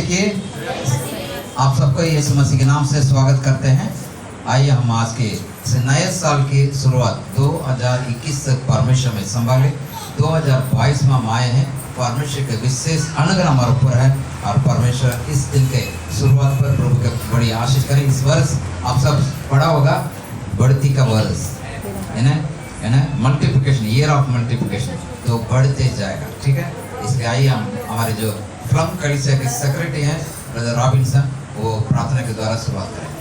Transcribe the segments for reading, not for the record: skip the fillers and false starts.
देखिए, आप सबको यीशु मसीह के नाम से स्वागत करते हैं। आइए हम आज के नए साल की शुरुआत 2021 तक परमेश्वर में संभाले। 2022 में हम आए हैं। परमेश्वर के विशेष अनुग्रह हमारे ऊपर है और परमेश्वर इस दिन के शुरुआत पर प्रभु के बड़ी आशीष करें। इस वर्ष आप सब पढ़ा होगा, बढ़ती का वर्ष है ना, मल्टीप्लिकेशन, ईयर ऑफ मल्टीप्लिकेशन, तो बढ़ते जाएगा। ठीक है, इसलिए आइए हम हमारे जो फ्लम कलीसिया के सेक्रेटरी हैं ब्रदर रॉबिन्सन, वो प्रार्थना के द्वारा शुरुआत करें।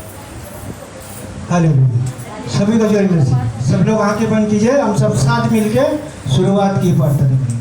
हालेलुया। सभी को जय मसीह। सब लोग आंखें बंद कीजिए, हम सब साथ मिलके शुरुआत की प्रार्थना करेंगे।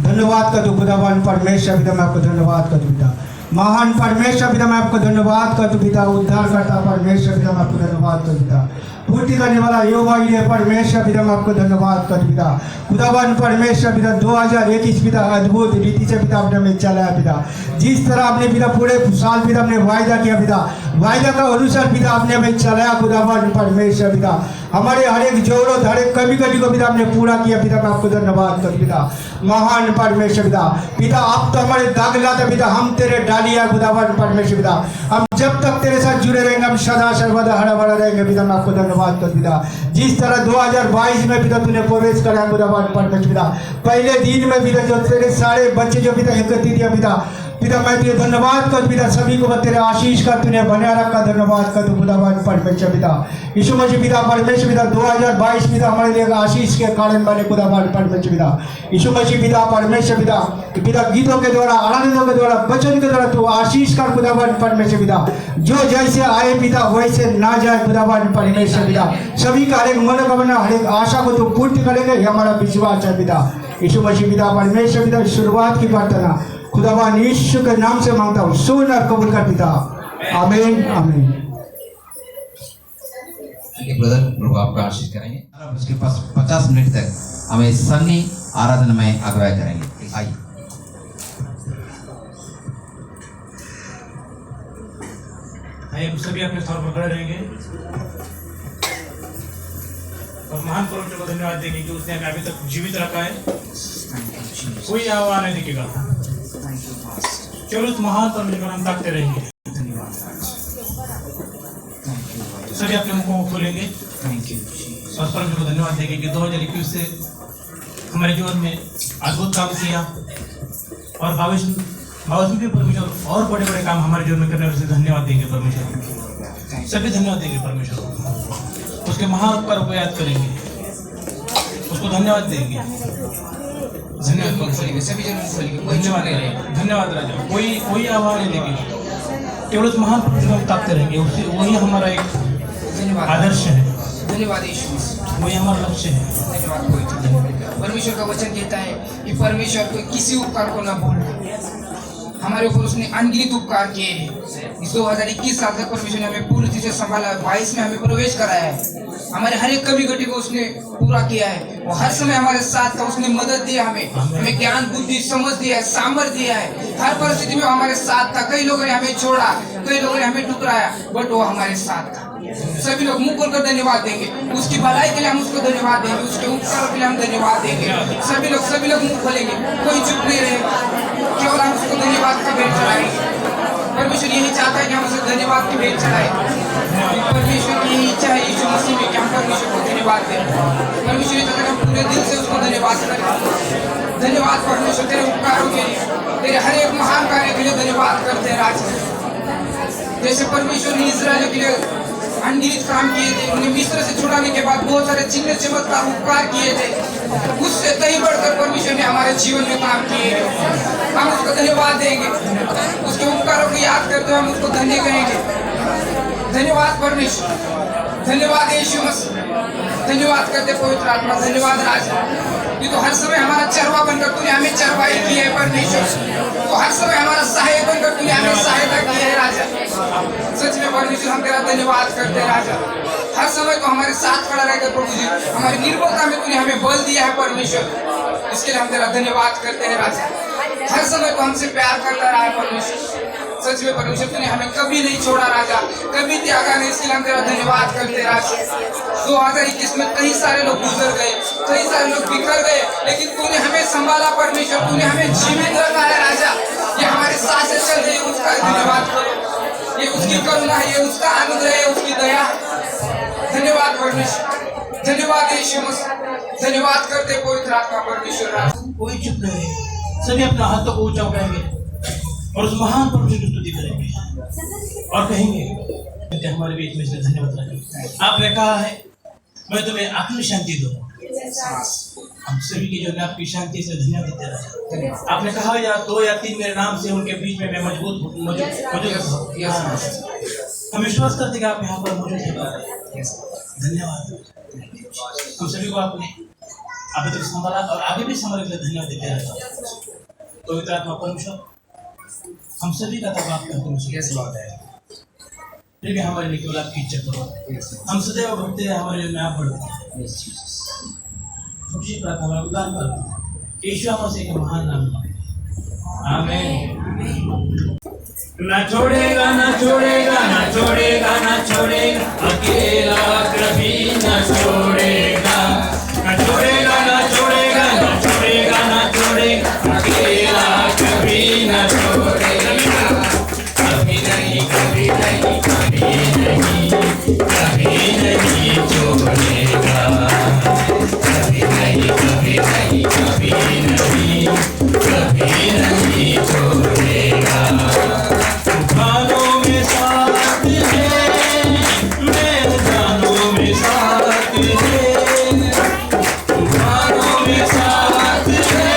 धन्यवाद का खुदावन परमेश्वर पिता, मैं आपको धन्यवाद करता पिता। महान परमेश्वर पिता, मैं आपको धन्यवाद करता पिता। उद्धार करता परमेश्वर पिता, मैं आपको धन्यवाद करता पिता। पूर्ति करने वाला योवा परमेश्वर पिता, मैं आपको धन्यवाद करता पिता। खुदावन परमेश्वर पिता, 2021 पिता अद्भुत रीति से पिता आपने हमें चलाया पिता। जिस तरह आपने पिता पूरे साल पिता आपने वायदा किया पिता, वायदा का अनुसार पिता आपने हमें चलाया। खुदावन परमेश्वर पिता, हमारे हर एक जरूरत, हर एक कमी कटी को पिता आपने पूरा किया पिता। मैं आपको धन्यवाद करता पिता। महान परमेश्वर पिता, पिता आप तो हमारे दाग लाते पिता, हम तेरे डालिया। खुदावन परमेश्वर पिता, हम जब तक तेरे साथ जुड़े रहेंगे, हम सदा सर्वदा हरा भरा रहेंगे पिता। मैं आपको धन्यवाद करता पिता। जिस तरह 2022 में पिता तूने प्रवेश करा खुदावन परमेश्वर पिता, पहले दिन में पिता जो तेरे सारे बच्चे जो पिता एकत्रित किया पिता, मैं तेरे धन्यवाद कर पिता। सभी को तेरे आशीष का तूने बना रखा, धन्यवाद कर खुदावन परमेश्वर पिता। यीशु मसीह पिता परमेश्वर पिता, 2022 पिता हमारे लिए आशीष के कारण बने खुदावन परमेश्वर पिता। यीशु मसीह पिता परमेश्वर पिता, गीतों के द्वारा, आनंदों के द्वारा, वचन के द्वारा तू आशीष कर खुदावन परमेश्वर पिता। जो जैसे आए पिता वैसे ना जाए खुदावन परमेश्वर पिता। सभी का हर एक मनोकामना, हर एक आशा को तू पूर्ण करेंगे, ये हमारा विश्वास है पिता। यीशु मसीह पिता परमेश्वर पिता, शुरुआत की प्रार्थना खुदावन यीशु के नाम से मांगता हूँ, सुन और कबूल कर पिता। आमीन आमीन। ब्रदर प्रभु आपका आशीष करेंगे। उसके पास 50 मिनट तक हमें सन्नी आराधना में अगुवाई करेंगे। आइए। हम सभी अपने स्थान पर खड़े रहेंगे और महान परमेश्वर को धन्यवाद देंगे कि उसने हमें अभी तक जीवित रखा है। कोई आवाज नहीं दिखेगा, केवल उस महान परमेश्वर को हम ताकते रहेंगे। सभी अपने मुखों को खोलेंगे और परमेश्वर को धन्यवाद देंगे कि 2021 से हमारे जीवन में अद्भुत काम किया और भविष्य भी परमेश्वर और बड़े बड़े काम हमारे जीवन में करने से धन्यवाद देंगे परमेश्वर। सभी धन्यवाद देंगे परमेश्वर को, उसके महान उपकार को याद करेंगे, उसको धन्यवाद देंगे। धन्यवाद धन्यवाद राजा। कोई आवाज नहीं देगी, केवल उस महान परमेश्वर को ताकते रहेंगे। वही हमारा एक आदर्श है। धन्यवाद यीशु, वही हमारा लक्ष्य है। धन्यवाद। परमेश्वर का वचन कहता है कि परमेश्वर को किसी उपकार को ना भूलना। हमारे ऊपर उसने अनगिनत उपकार किए हैं। इस 2021 साल तक परमेश्वर ने हमें पूरी तरह से संभाला। 22 में हमें प्रवेश कराया है। हमारे हर एक कमी घटी को उसने पूरा किया है। वो हर समय हमारे साथ था, उसने मदद दिया, हमें ज्ञान बुद्धि समझ दिया है, सामर्थ्य दिया है। हर परिस्थिति में हमारे साथ था। कई लोगों ने हमें छोड़ा, कई लोगों ने हमें ठुकराया, बट वो हमारे साथ था। सभी लोग मुंह खोलकर धन्यवाद देंगे। उसकी भलाई के लिए हम उसको धन्यवाद देंगे, उसके उपकार के लिए हम धन्यवाद देंगे। सभी लोग मुंह खोलेंगे, कोई चुप नहीं रहेगा, केवल हम उसको धन्यवाद की भेंट चढ़ाएंगे। परमेश्वर यही चाहता है कि हम उसे धन्यवाद की भेंट चढ़ाएं। परमेश्वर की यही इच्छा है यीशु मसीह में कि हम परमेश्वर को धन्यवाद दें। परमेश्वर ये चाहता है हम पूरे दिल से उसको धन्यवाद करें। धन्यवाद परमेश्वर तेरे उपकारों के लिए, तेरे हर एक महान कार्य के लिए धन्यवाद करते हैं राजा। जैसे परमेश्वर ने इस्राएल के लिए अनगिनत काम किए थे, उन्हें मिस्र से छुड़ाने के बाद बहुत सारे चिन्ह चमत्कार उपकार किए थे, उससे कहीं बढ़कर परमेश्वर ने हमारे जीवन में काम किए। हम उसको धन्यवाद देंगे, उसके उपकारों को याद करते हुए हम उसको धन्य कहेंगे। धन्यवाद परमेश्वर, धन्यवाद यीशु मसीह, धन्यवाद करते पवित्र आत्मा, धन्यवाद राजा। ये तो हर समय हमारा चरवा बनकर तूने हमें चरवाई की है परमेश्वर। तो हर समय हमारा सहायक बनकर तूने हमें सहायता की है राजा। सच में परमेश्वर हम तेरा धन्यवाद करते हैं राजा। हर समय तो हमारे साथ खड़ा रहेगा प्रभु जी। हमारी निर्बलता में तूने हमें बल दिया है परमेश्वर, इसके लिए हम तेरा धन्यवाद करते हैं राजा। हर समय तो हमसे प्यार करता रहा है परमेश्वर। सच में परमेश्वर तूने हमें कभी नहीं छोड़ा राजा, कभी त्यागा नहीं, इसके लिए हम तेरा धन्यवाद करते राजा। 2021 में कई सारे लोग गुजर गए, कई सारे लोग बिखर गए, लेकिन तूने हमें संभाला परमेश्वर, तूने हमें जीवित रखा है राजा। ये हमारे साथ से चल रही है, उसका धन्यवाद करो। ये उसकी करुणा है, ये उसका अनुग्रह है, उसकी दया। धन्यवाद परमेश्वर, धन्यवाद यीशु मसीह, धन्यवाद करते पवित्र आत्मा परमेश्वर। कोई चुप नहीं रहे, सभी अपना हाथों को ऊंचा उठाएंगे और उस महान परमेश्वर की स्तुति करेंगे और कहेंगे हमारे बीच में इसने धन्यवाद रखें। आपने कहा है मैं तुम्हें आत्म शांति दूंगा। हम सभी की जो आपकी शांति से धन्यवाद देते रहे। आपने कहा या 2 या 3 मेरे नाम से उनके बीच में मैं मौजूद मौजूद। हम विश्वास करते हैं कि आप यहाँ पर मौजूद हैं। धन्यवाद। हम सभी को आपने अभी तक संभाला और आगे भी संभालने के लिए धन्यवाद देते रहता। पवित्र आत्मा परमेश्वर हम सभी का तबाह करते हैं, फिर भी हमारे लिए केवल आपकी इच्छा करो। हम सदैव भक्ति है, हमारे लिए आप बढ़ते हैं। खुशी प्रार्थना हमारा उद्धार करते यीशु मसीह के महान नाम में आमीन। ना छोड़ेगा ना छोड़ेगा ना छोड़ेगा ना छोड़ेगा, अकेला कभी ना छोड़ेगा। ना छोड़ेगा ना छोड़ेगा ना छोड़ेगा ना छोड़ेगा, अकेला कभी ना छोड़ेगा। कभी नहीं कभी नहीं कभी नहीं कभी नहीं छोड़ेगा। कभी नहीं कभी नहीं कभी नहीं कभी नहीं छोड़ेगा। तूफानों में साथ है, मैदानों में साथ है। तूफानों में साथ है,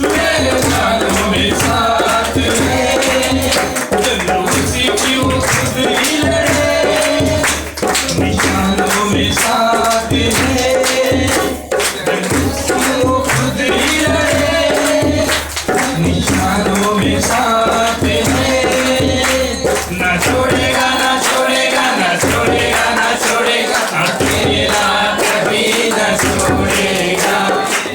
मैदानों में साथ है। उसी की वो खुद ही लड़े, निशानों में साथ है। वो खुद ही लड़े, निशानों में साथ है। ना छोड़ेगा ना छोड़ेगा ना छोड़ेगा ना छोड़ेगा, अकेला कभी ना छोड़ेगा।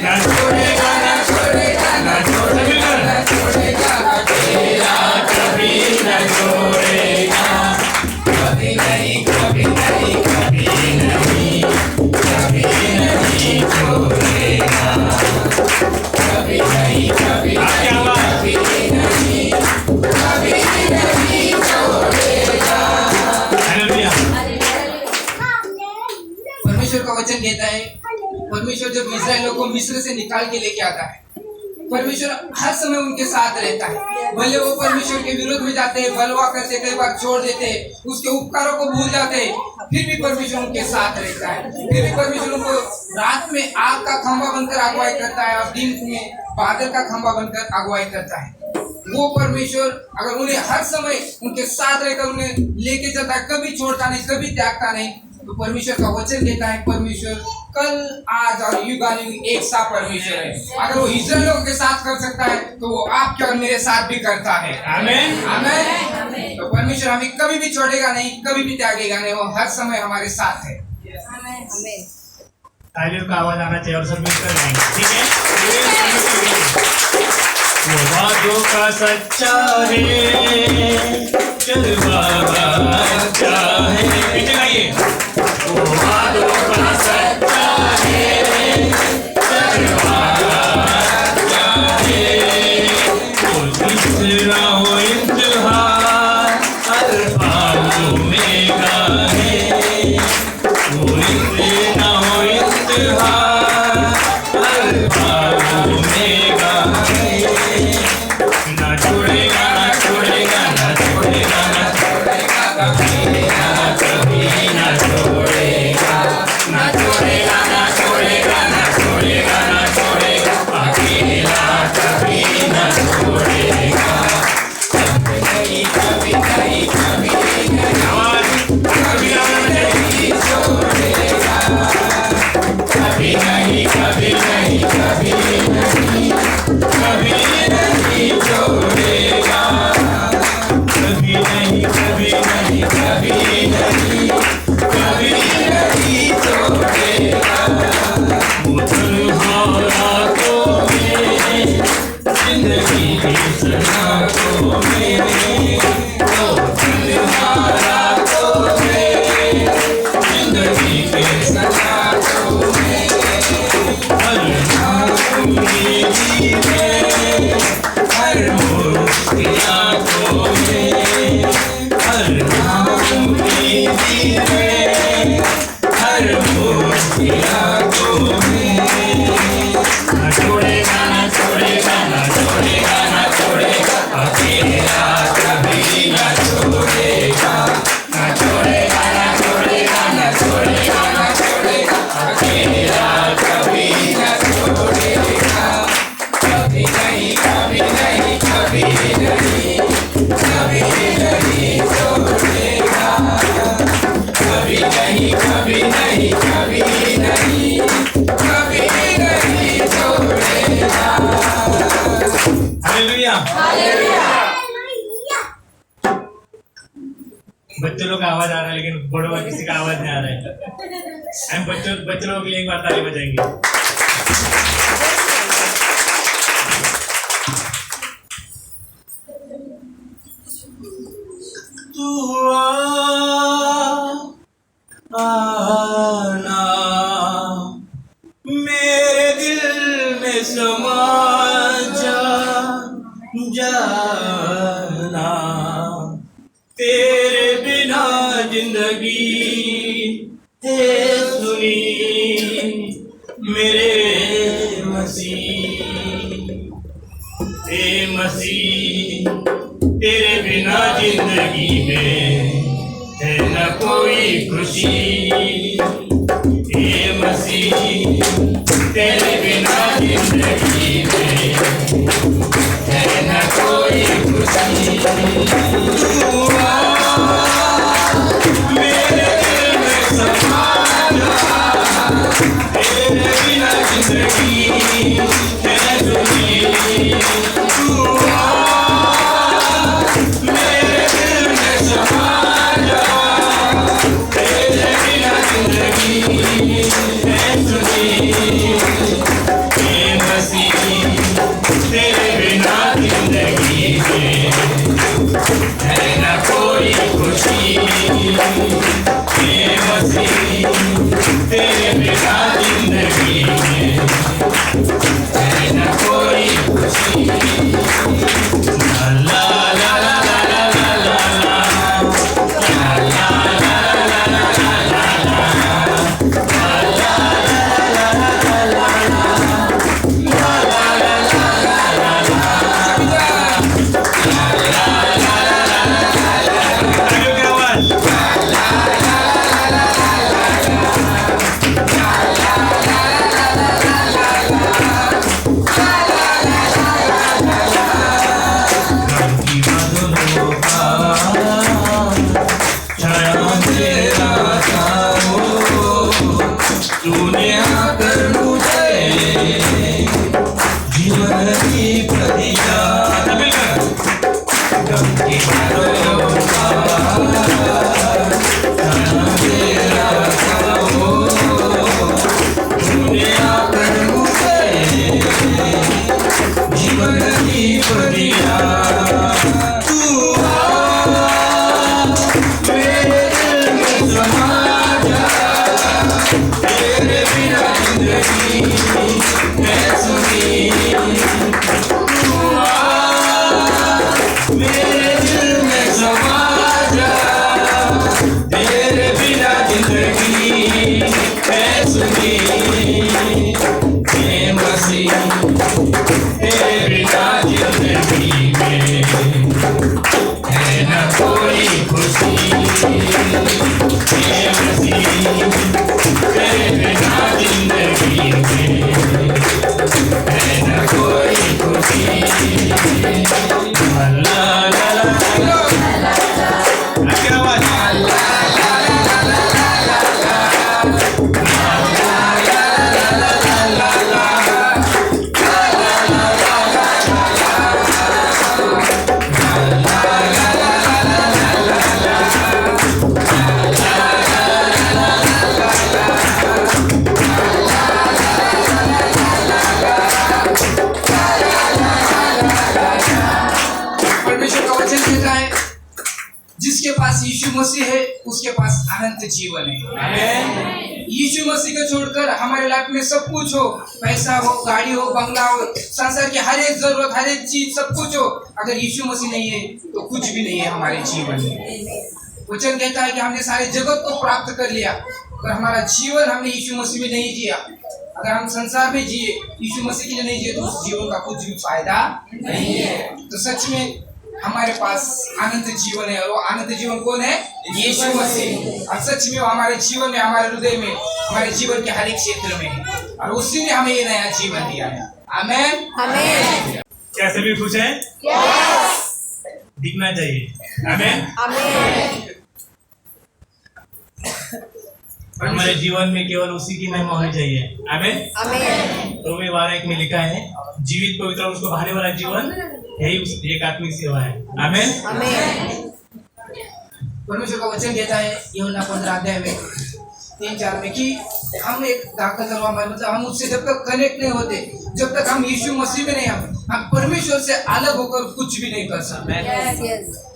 ना छोड़ेगा ना छोड़ेगा ना छोड़ेगा ना छोड़ेगा, अकेला कभी ना छोड़ेगा। कभी नहीं कभी नहीं कभी नहीं कभी नहीं छोड़ेगा। कभी नहीं कभी नहीं कभी नहीं छोड़ेगा। परमेश्वर का वचन कहता है, परमेश्वर जब इस्राएलियों को मिस्र से निकाल के लेके आता है, परमेश्वर हर समय उनके साथ रहता है। भले वो परमेश्वर के विरोध में जाते हैं, बलवा करते, कई बार छोड़ देते, उसके उपकारों को भूल जाते, फिर भी परमेश्वर उनके साथ रहता है। फिर भी परमेश्वर उनको रात में आग का खंभा बनकर अगुवाई करता है और दिन में बादल का खंभा बनकर अगुवाई करता है। वो परमेश्वर अगर उन्हें हर समय उनके साथ रहकर उन्हें लेके जाता है, कभी छोड़ता नहीं, कभी त्यागता नहीं, तो परमेश्वर का वचन कहता है परमेश्वर कल आज और युगानुयुग एक सा परमेश्वर है। अगर वो इस्राएलियों के साथ कर सकता है तो वो आपके और मेरे साथ भी करता है। आमीन आमीन। तो परमेश्वर हमें कभी भी छोड़ेगा नहीं, कभी भी त्यागेगा नहीं, वो हर समय हमारे साथ है। तालियों का आवाज आना चाहिए और सब मिलकर गाएंगे, ठीक है। वो वादों का सच्चा है, चलवागा चाहे, पीछे गाइए। वो वादों का सच्चा है, चलवागा चाहे। वो तीसरा हो इंतहा, अल्फा ओमेगा है। वो इतना हो इंतहा, अल्फा ओमेगा है। ना छोड़ेगा ना छोड़ेगा ना छोड़ेगा ना छोड़ेगा, कभी ना बच्चों लोग का आवाज आ रहा है लेकिन बड़ों का किसी का आवाज नहीं आ रहा है। हम बच्चों लोगों के लिए एक बार ताली बजाएंगे। तू आना मेरे दिल में समा जाना, तेरे बिना जिंदगी है सुनी मेरे मसीह, तेरे बिना जिंदगी में है न कोई खुशी। ए मसीह तेरे बिना जिंदगी में है न कोई खुशी। मेरे दिल में समा जा, तेरे बिना जिंदगी है सुनी। मेरे दिल में समा जा, तेरे बिना जिंदगी है सुनी। ए मसीह तेरे बिना जिंदगी में है न कोई खुशी। ए मसीह तेरे बिना जिंदगी में है न कोई खुशी। ला ला ला ला ला ला ला ला, ला ला ला ला ला ला ला, जिसके पास यीशु मसीह है उसके पास अनंत जीवन है। यीशु मसीह को छोड़कर हमारे लाइफ में सब कुछ हो, पैसा हो, गाड़ी हो, बंगला हो, संसार की हर एक जरूरत, हर एक चीज सब कुछ हो, अगर यीशु मसीह नहीं है तो कुछ भी नहीं है हमारे जीवन में। वचन कहता है कि हमने सारे जगत को प्राप्त कर लिया अगर हमारा जीवन हमने यीशु मसीह में नहीं जिया, अगर हम संसार में जिए, यीशु मसीह के लिए नहीं जिए, तो उस जीवन का कुछ भी फायदा नहीं है। तो सच में हमारे पास अनंत जीवन है, और वो अनंत जीवन कौन है? यीशु मसीह। और सच में वो हमारे जीवन में, हमारे हृदय में, हमारे जीवन के हर एक क्षेत्र में है, और उसी ने हमें ये नया जीवन दिया है। आमेन, आमेन। क्या सभी खुश हैं? दिखना चाहिए। आमेन, आमेन। हमारे जीवन में केवल उसी की महिमा होनी चाहिए। आमेन, आमेन। रोमी 12:1 में लिखा है, जीवित पवित्र उसको भाने वाला जीवन यही एक आत्मिक सेवा है। आमेन, आमेन। परमेश्वर का वचन कहता है यूहन्ना 15 अध्याय में 3-4 में कि हम एक दाखल करवा, मतलब हम उससे जब तक कनेक्ट नहीं होते, जब तक हम यीशु मसीह में नहीं, हम परमेश्वर से अलग होकर कुछ भी नहीं कर सकते। Yes yes.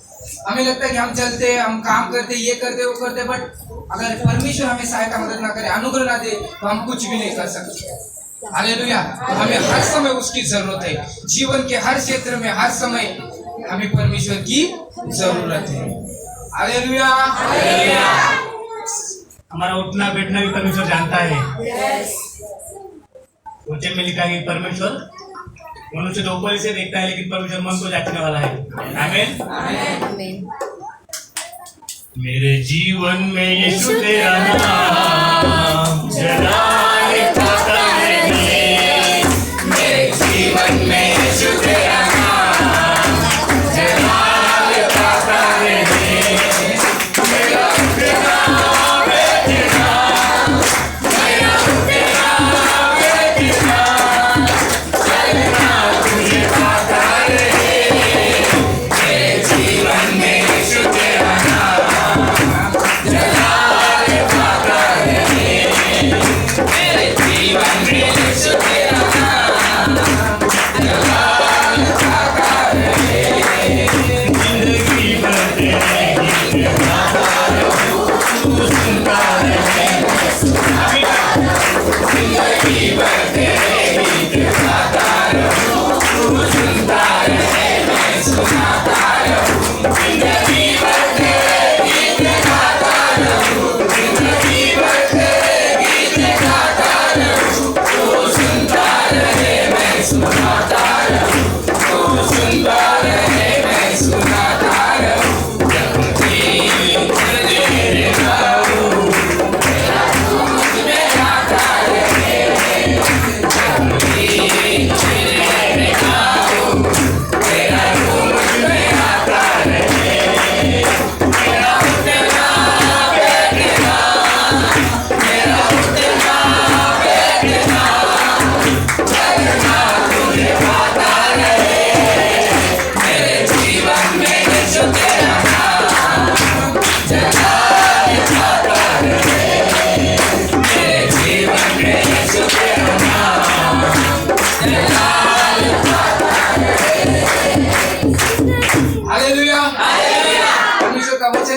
हमें लगता है कि हम चलते, हम काम करते, ये करते, वो करते, बट अगर परमेश्वर हमें सहायता मदद ना करे, अनुग्रह ना दे, तो हम कुछ भी नहीं कर सकते। हालेलुया। तो हमें हर समय उसकी जरूरत है। जीवन के हर क्षेत्र में, हर समय हमें परमेश्वर की जरूरत है। हालेलुया। हमारा उठना बैठना भी परमेश्वर जानता है। यस। वचन में लिखा है कि परमेश्वर मनुष्य तो ऊपर से देखता है, लेकिन परमेश्वर मन को जांचने वाला है। आमेन, आमेन। मेरे जीवन में यीशु तेरा नाम जलाए पाता रहे। मेरे जीवन में यीशु तेरा नाम जलाए पाता रहे। मेरा उठना बैठना, मेरा उठना बैठना, चलना तुझे पाता रहे। मेरे जीवन में यीशु तेरा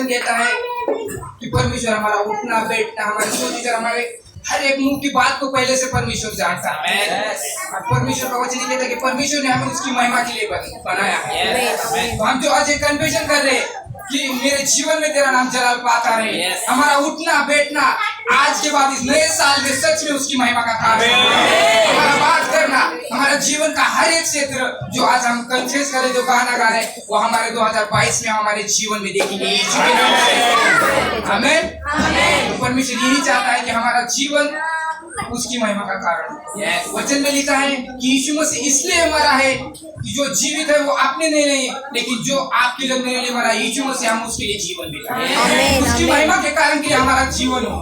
कहता है कि परमेश्वर हमारा उठना बैठना, हमारे सोच, हमारे हर एक मुंह की बात को पहले से परमेश्वर जानता है। और परमेश्वर का वचन कहता है कि परमेश्वर ने हमें उसकी महिमा के लिए बनाया है। तो हम जो आज एक कन्फेशन कर रहे हैं कि मेरे जीवन में तेरा नाम जलाल पाता रहे, हमारा उठना बैठना आज के बाद इस नए साल में सच में उसकी महिमा का कार्य है। हमारा बात करना, हमारा जीवन का हर एक क्षेत्र जो आज हम कन्फेस करें, जो गाना गा रहे हैं, वो हमारे 2022 में हमारे जीवन में देखेंगे। आमीन। तो परमेश्वर यही चाहता है कि हमारा जीवन उसकी महिमा का कारण है। वचन में लिखा है कि यीशु मसीह इसलिए हमारा है कि जो जीवित है वो आपने नहीं, लेकिन जो आपके लिए मेरे लिए मरा, यीशु मसीह हम उसके लिए जीवन देता, उसकी महिमा के कारण के हमारा जीवन हो।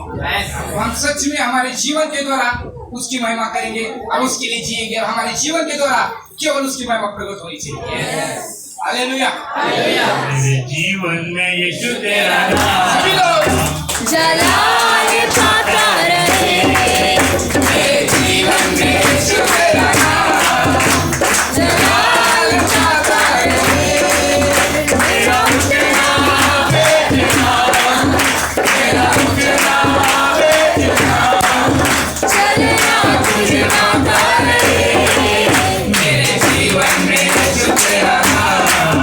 तो हम सच में हमारे जीवन के द्वारा उसकी महिमा करेंगे और उसके लिए जिएंगे, और हमारे जीवन के द्वारा केवल उसकी महिमा प्रकट होनी चाहिए। हालेलुया। मेरे जीवन में यीशु तेरा नाम सभी लोग जलाए पाता रहे। मेरे जीवन में यीशु तेरा नाम जलाल पाता रहे। मेरा उठना बैठना, मेरा उठना बैठना, चलना तुझे पाता रहे। मेरे जीवन में यीशु तेरा नाम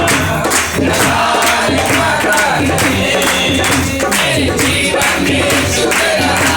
जलाल पाता रहे। मेरे जीवन में यीशु तेरा नाम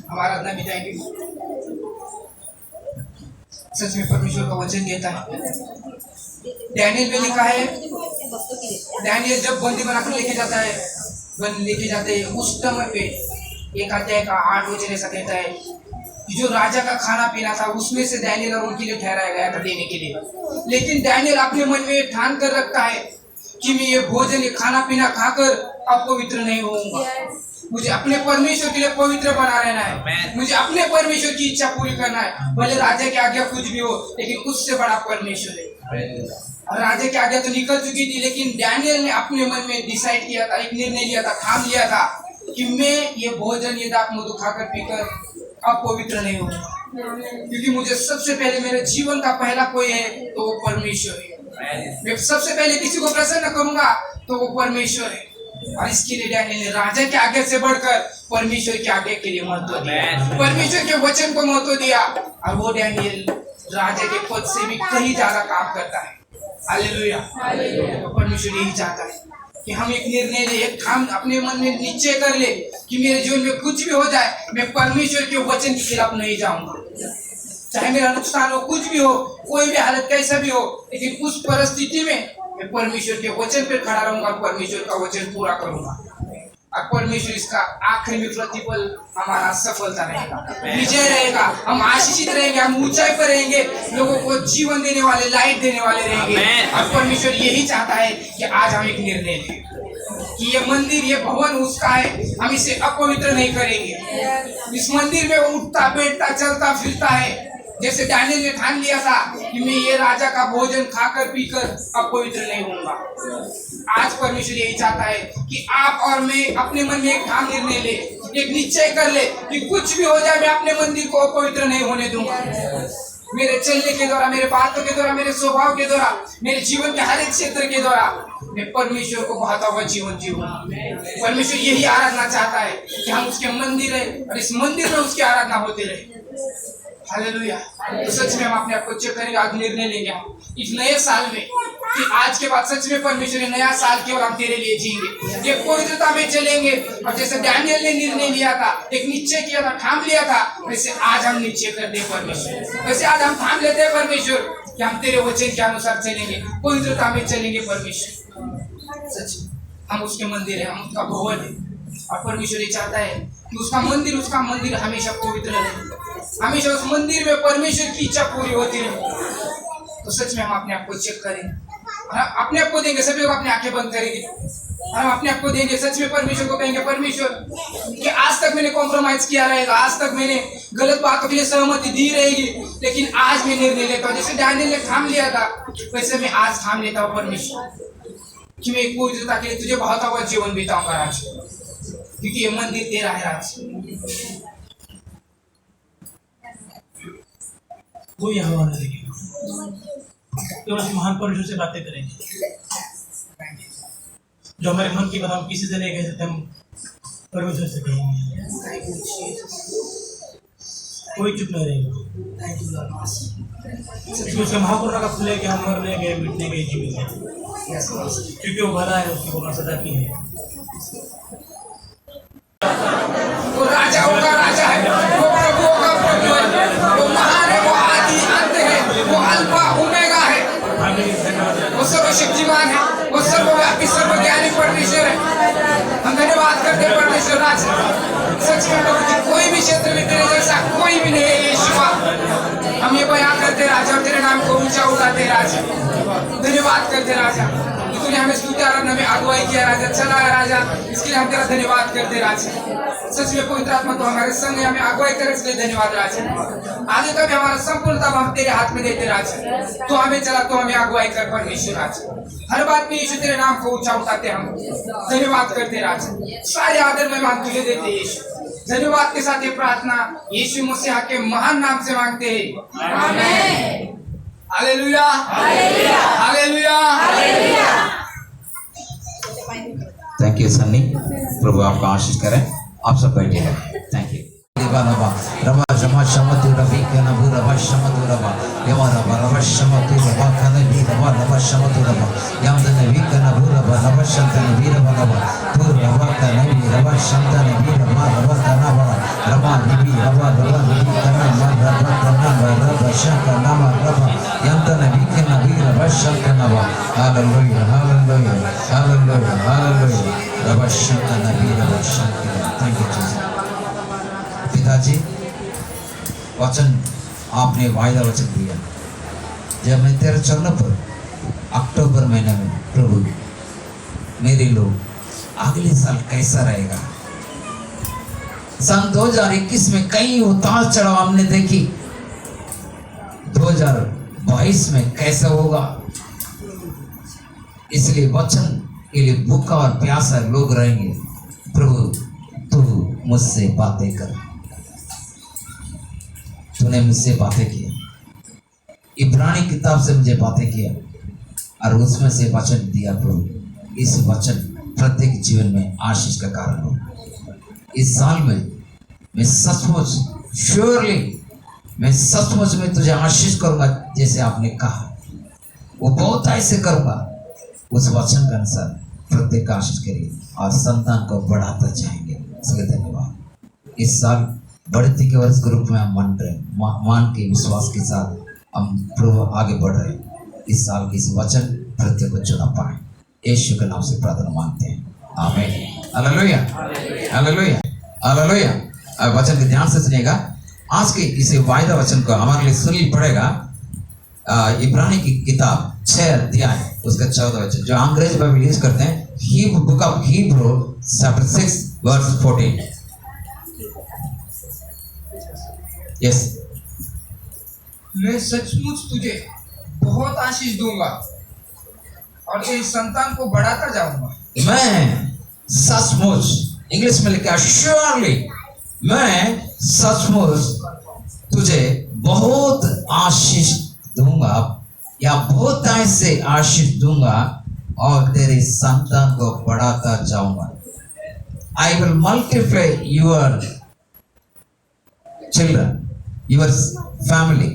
हम आराधना भी जाएंगे। सच में परमेश्वर का वचन कहता है, डैनियल में लिखा है, डैनियल जब बंदी बनाकर लेके जाता है, लेके जाते हैं उस समय पे एक अध्याय का 8 वचन ऐसा कहता है कि जो राजा का खाना पीना था उसमें से डैनियल और उनके लिए ठहराया गया था देने के लिए। लेकिन डैनियल अपने मन में ठान कर रखता है कि मैं ये भोजन ये खाना पीना खाकर अपवित्र नहीं होऊंगा, मुझे अपने परमेश्वर के लिए पवित्र बना रहना है, मुझे अपने परमेश्वर की इच्छा पूरी करना है। भले राजा की आज्ञा कुछ भी हो, लेकिन उससे बड़ा परमेश्वर है। राजा की आज्ञा तो निकल चुकी थी, लेकिन डैनियल ने अपने मन में डिसाइड किया था, एक निर्णय लिया था, ठान लिया था कि मैं ये भोजन ये दाख मधु खाकर पीकर अपवित्र नहीं होऊंगा, क्योंकि मुझे सबसे पहले मेरे जीवन का पहला कोई है तो वो परमेश्वर है। मैं सबसे पहले किसी को प्रसन्न करूंगा तो वो परमेश्वर है। और इसके लिए डैनियल ने राजा के आगे से बढ़कर परमेश्वर के आगे के लिए महत्व दिया, परमेश्वर के वचन को महत्व दिया। और वो डैनियल राजा के पद से भी कहीं ज्यादा काम करता है। हालेलुया। परमेश्वर यही चाहता है कि हम एक निर्णय ले, एक ठान अपने मन में निश्चय कर ले कि मेरे जीवन में कुछ भी हो जाए, मैं परमेश्वर के वचन के खिलाफ नहीं जाऊंगा। चाहे मेरा नुकसान हो, कुछ भी हो, कोई भी हालत कैसा भी हो, लेकिन उस परिस्थिति में मैं परमेश्वर के वचन पर खड़ा रहूंगा, परमेश्वर का वचन पूरा करूंगा। और परमेश्वर इसका आखिरी में प्रतिफल हमारा सफलता रहेगा, विजय रहेगा, हम आशीषित रहेंगे, हम ऊंचाई पर रहेंगे, लोगों को जीवन देने वाले, लाइट देने वाले रहेंगे। और परमेश्वर यही चाहता है कि आज हम एक निर्णय लें कि ये मंदिर, ये भवन उसका है, हम इसे अपवित्र नहीं करेंगे। इस मंदिर में वो उठता बैठता चलता फिरता है, जैसे डैनियल ने ठान लिया था कि मैं ये राजा का भोजन खाकर पीकर अपवित्र नहीं होऊंगा। आज परमेश्वर यही चाहता है कि आप और मैं अपने मन में एक ठान निर्णय ले, एक निश्चय कर ले कि कुछ भी हो जाए, मैं अपने मंदिर को अपवित्र नहीं होने दूंगा। मेरे चलने के द्वारा, मेरे बातों के द्वारा, मेरे स्वभाव के द्वारा, मेरे जीवन के हर एक क्षेत्र के द्वारा मैं परमेश्वर को भाता हुआ जीवन जीऊंगा। परमेश्वर यही आराधना चाहता है कि हम उसके मंदिर है और इस मंदिर में उसकी आराधना होते रहे। हालेलुया। तो सच में हम अपने आप को चेक करेंगे, आज निर्णय लेंगे हम इस नए साल में कि आज के बाद सच में परमेश्वर नया साल केवल हम तेरे लिए जिएंगे, ये पवित्रता में चलेंगे। और जैसे डैनियल ने निर्णय लिया था, एक निश्चय किया था, ठान लिया था, वैसे आज हम निश्चय कर दे परमेश्वर, वैसे आज हम ठान लेते हैं परमेश्वर कि हम तेरे वचन के अनुसार चलेंगे, पवित्रता में चलेंगे परमेश्वर। सच हम उसके मंदिर है, हम उसका भवन है। और परमेश्वर ये चाहता है कि उसका मंदिर हमेशा पवित्र रहे, हमेशा उस मंदिर में परमेश्वर की इच्छा पूरी होती रहे। तो सच में हम अपने आप को चेक करें, अपने आप को देंगे, सभी लोग अपनी आंखें बंद करेंगे और हम अपने आप को देंगे, सच में परमेश्वर को कहेंगे, परमेश्वर कि आज तक मैंने कॉम्प्रोमाइज किया रहेगा, आज तक मैंने गलत बातों के लिए सहमति दी रहेगी, लेकिन आज मैं निर्णय लेता हूँ, जैसे डैनियल ने ठान लिया था वैसे मैं आज ठान लेता हूँ परमेश्वर कि मैं पवित्रता के लिए तुझे भाता हुआ जीवन बिताऊंगा राज, क्योंकि ये मंदिर तेरा है राज। वो यहाँ आने लगेगा, केवल हम महान परमेश्वर से बातें करेंगे। जो हमारे मन की बात हम किसी से नहीं कह सकते, हम परमेश्वर से कहेंगे, कोई चुप नहीं रहेगा। क्योंकि उसके महापुरुषों का फूल है कि हम मरने गए, मिटने गए, जीवित हैं, क्योंकि वो भला है, उसकी वो सदा की है। वो राजा होगा, राजा है, वो प्रभु होगा, प्रभु है, वो महान है, वो आदि अंत है, वो अल्फा ओमेगा है, वो सर्वशक्तिमान है, वो सर्वव्यापी सर्वज्ञानी परमेश्वर है। हम धन्यवाद करते हैं परमेश्वर राज। सच में कोई भी क्षेत्र में तेरे जैसा कोई भी नहीं है यीशुआ। हम ये बयान करते राजा और तेरे नाम को ऊंचा उठाते राजा, धन्यवाद करते राजा, तूने हमें स्तुति आराधना में अगुवाई किया राजा, चला है राजा, इसके लिए हम तेरा धन्यवाद करते राजा। सच में पवित्र आत्मा तो हमारे संग हमें अगुवाई करे, इसके लिए धन्यवाद राजा। आगे का भी हमारा संपूर्णता हम तेरे हाथ में देते राजा, तो हमें चला, तो हमें अगुवाई कर परमेश्वर राजा। हर बात में यीशु तेरे नाम को ऊंचा उठाते हम धन्यवाद करते राजा, सारे आदर में हम तुझे देते यीशु। धन्यवाद के साथ ये प्रार्थना यीशु मसीह के महान नाम से मांगते हैं, आमीन। Hallelujah, hallelujah, hallelujah, hallelujah. Thank you Sunny, प्रभु आपका आशीष करें। आप सब बैठे हैं। Thank you. रवा जमा शमतु रवि कनबु रवा शमतु रवा यवा रवा रवा शमतु रवा कनबि रवा रवा शमतु रवा यामदन वी कनबु रवा रवा शमतु वी रवा रवा तु रवा कनबि रवा शमतु वी रवा रवा कनबा रवा निबि यंत नबी के नबी रबशल के नबा हालेलुया हालेलुया हालेलुया हालेलुया रबशल के नबी रबशल के थैंक यू जीसस। पिताजी वचन आपने वायदा वचन दिया, जब मैं तेरे चरणों पर अक्टूबर महीने में प्रभु मेरे लोग अगले साल कैसा रहेगा। सन 2021 में कई उतार चढ़ाव हमने देखी, 2022 में कैसा होगा। इसलिए वचन के लिए भूखा और प्यासा लोग रहेंगे। प्रभु तू मुझसे बातें कर, तूने मुझसे बातें किया, इब्रानी किताब से मुझे बातें किया और उसमें से वचन दिया। प्रभु इस वचन प्रत्येक जीवन में आशीष का कारण हो। इस साल में मैं सचमुच श्योरली मैं सचमुच में तुझे आशीष करूंगा, जैसे आपने कहा वो बहुत ऐसे करूंगा। उस वचन के अनुसार प्रत्येक का आशीष करिए और संतान को बढ़ाता जाएंगे। इसके धन्यवाद। इस साल बढ़ती के वर्ष ग्रुप में हम मान के विश्वास के साथ हम प्रभु आगे बढ़ रहे हैं। इस साल की इस वचन प्रत्येक को चुना पाए, यीशु के नाम से प्रार्थना मांगते हैं, आमीन। Hallelujah hallelujah hallelujah. अब वचन के ध्यान से सुनिएगा। आज के इस वायदा वचन को हमारे लिए सुनी पड़ेगा इब्रानी की किताब 6 अध्याय उसका 14 वचन, जो अंग्रेज बाइबल यूज करते हैं, Hebrew book of Hebrew chapter 6 verse 14। Yes. मैं सचमुच तुझे बहुत आशीष दूंगा और तेरी संतान को बढ़ाता जाऊंगा। मैं सचमुच, इंग्लिश में लिखा श्योरली, मैं सचमुच तुझे बहुत आशीष दूंगा या बहुत ऐसे आशीष दूंगा और तेरे संतान को बढ़ाता जाऊंगा। I will multiply your children, your family।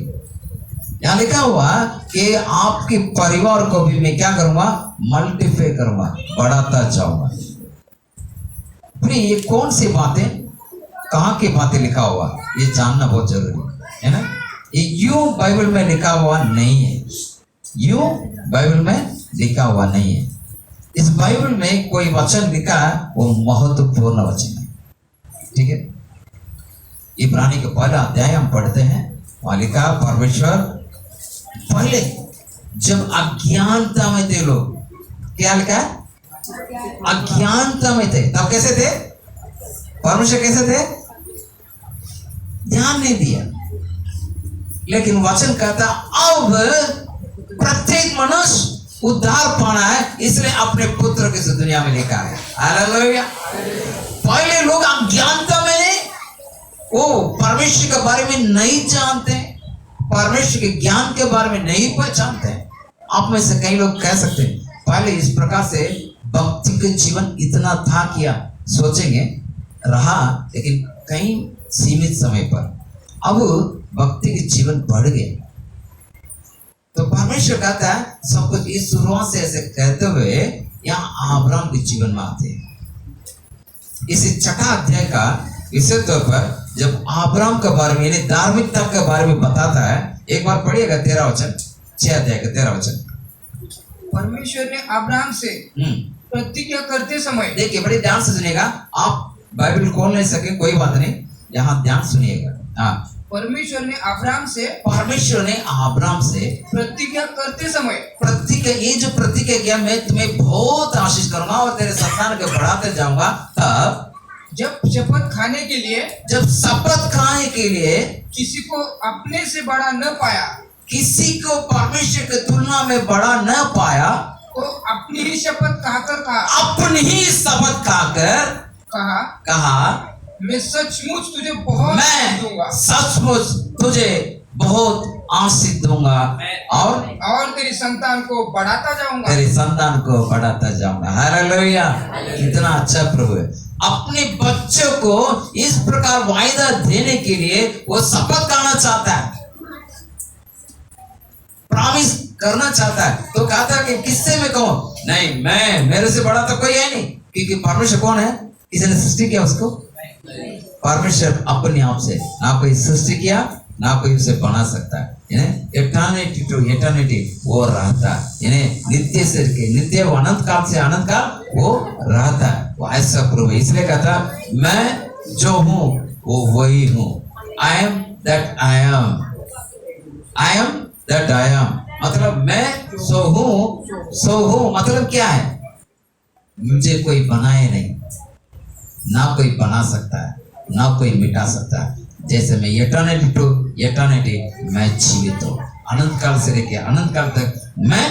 यहाँ लिखा हुआ कि आपके परिवार को भी मैं क्या करूंगा, मल्टीप्लाई करूंगा, बढ़ाता जाऊंगा। ये कौन सी बातें, कहाँ की बातें लिखा हुआ, ये जानना बहुत जरूरी है ना। ये यूं बाइबल में लिखा हुआ नहीं है, यूं बाइबल में लिखा हुआ नहीं है। इस बाइबल में कोई वचन लिखा है वो महत्वपूर्ण वचन है, ठीक है। इब्रानी के पहला अध्याय हम पढ़ते हैं, वहां लिखा परमेश्वर पहले जब अज्ञानता में थे लोग, क्या लिखा है, अज्ञानता में थे, तब कैसे थे, परमेश्वर कैसे थे, ध्यान नहीं दिया। लेकिन वचन कहता अब प्रत्येक मनुष्य उद्धार पाना है, इसलिए अपने पुत्र को इस दुनिया में लेकर आया। हालेलुया। पहले लोग अज्ञानता में, वो परमेश्वर के बारे में नहीं जानते, परमेश्वर के ज्ञान के बारे में नहीं पहचानते। आप में से कई लोग कह सकते हैं पहले इस प्रकार से भक्ति के जीवन इतना था क्या, सोचेंगे रहा, लेकिन कहीं सीमित समय पर। अब भक्ति के जीवन बढ़ गया तो परमेश्वर कहता है सब कुछ इस शुरुआत से ऐसे कहते हुए यहाँ अब्राहम के जीवन में आते हैं। इस 6 अध्याय का विशेष तौर पर जब अब्राहम के बारे में यानी धार्मिकता के बारे में बताता है, एक बार पढ़िएगा 13 वचन, 6 अध्याय का 13 वचन। परमेश्वर ने अब्राहम से प्रतिज्ञा करते समय, देखिए बड़े ध्यान से सुनिएगा, आप बाइबल खोल नहीं सके कोई बात नहीं, यहाँ ध्यान सुनिएगा। हाँ, परमेश्वर ने अब्राहम से प्रतिज्ञा करते समय, प्रतिज्ञा, ये जो प्रतिज्ञा किया मैं तुम्हें बहुत आशीष करूंगा और तेरे संतान को बढ़ाते जाऊंगा, तब जब शपथ खाने के लिए, जब शपथ खाने के लिए किसी को अपने से बड़ा न पाया, किसी को परमेश्वर की तुलना में बड़ा न पाया, तो अपनी ही शपथ खाकर कहा, अपनी ही शपथ खाकर कहा मैं सचमुच तुझे बहुत आशीष दूंगा, सचमुच तुझे बहुत आशीष दूंगा और तेरी संतान को बढ़ाता जाऊंगा, तेरे संतान को बढ़ाता जाऊंगा। हालेलुया। कितना अच्छा प्रभु है, अपने बच्चों को इस प्रकार वायदा देने के लिए वो शपथ करना चाहता है, प्रॉमिस करना चाहता है। तो कहता है कि किससे मैं कहूं, नहीं मैं, मेरे से बड़ा तो कोई है नहीं, क्योंकि परमेश्वर कौन है, किसी ने सृष्टि किया उसको, परमेश्वर अपने आप से ना कोई सृष्टि किया ना कोई उसे बना सकता है। एटर्निटी टू एटर्निटी वो रहता है। नित्य से नित्य वो अनंत काल से अनंत काल वो रहता है। वो ऐसा प्रभु इसलिए कहता मैं जो हूँ वो वही हूँ। I am that I am, I am that I am, मतलब मैं सो हूँ मतलब क्या है? मुझे कोई बनाए नहीं, ना कोई बना सकता है, ना कोई मिटा सकता है। जैसे मैं एटर्निटी टू एटर्निटी मैं जीवित हूँ, अनंत काल से लेके अनंत काल तक मैं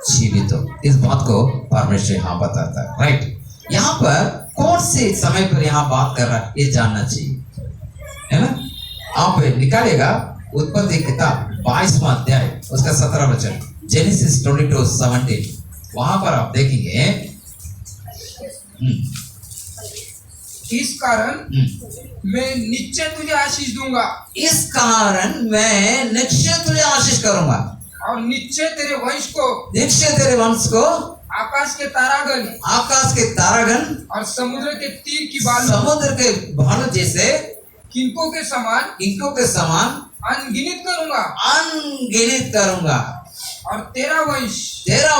जीवित हूँ। इस बात को परमेश्वर यहाँ बताता है, राइट। यहाँ पर कौन से समय पर यहाँ बात कर रहा है ये जानना चाहिए, है ना। आप निकालेगा उत्पत्ति किताब 22वां अध्याय उसका 17 वचन, जेनेसिस 22:17, वहां पर आप देखेंगे इस कारण मैं निश्चय तुझे आशीष दूंगा, इस कारण मैं निश्चय तुझे आशीष करूंगा और निश्चय तेरे वंश को, निश्चय तेरे वंश को आकाश के तारागण, आकाश के तारागण और समुद्र के तीर की बालू, समुद्र के भालू जैसे किंकों के समान, इनको के समान अनगिनत करूंगा, अनगिनत करूंगा। और तेरा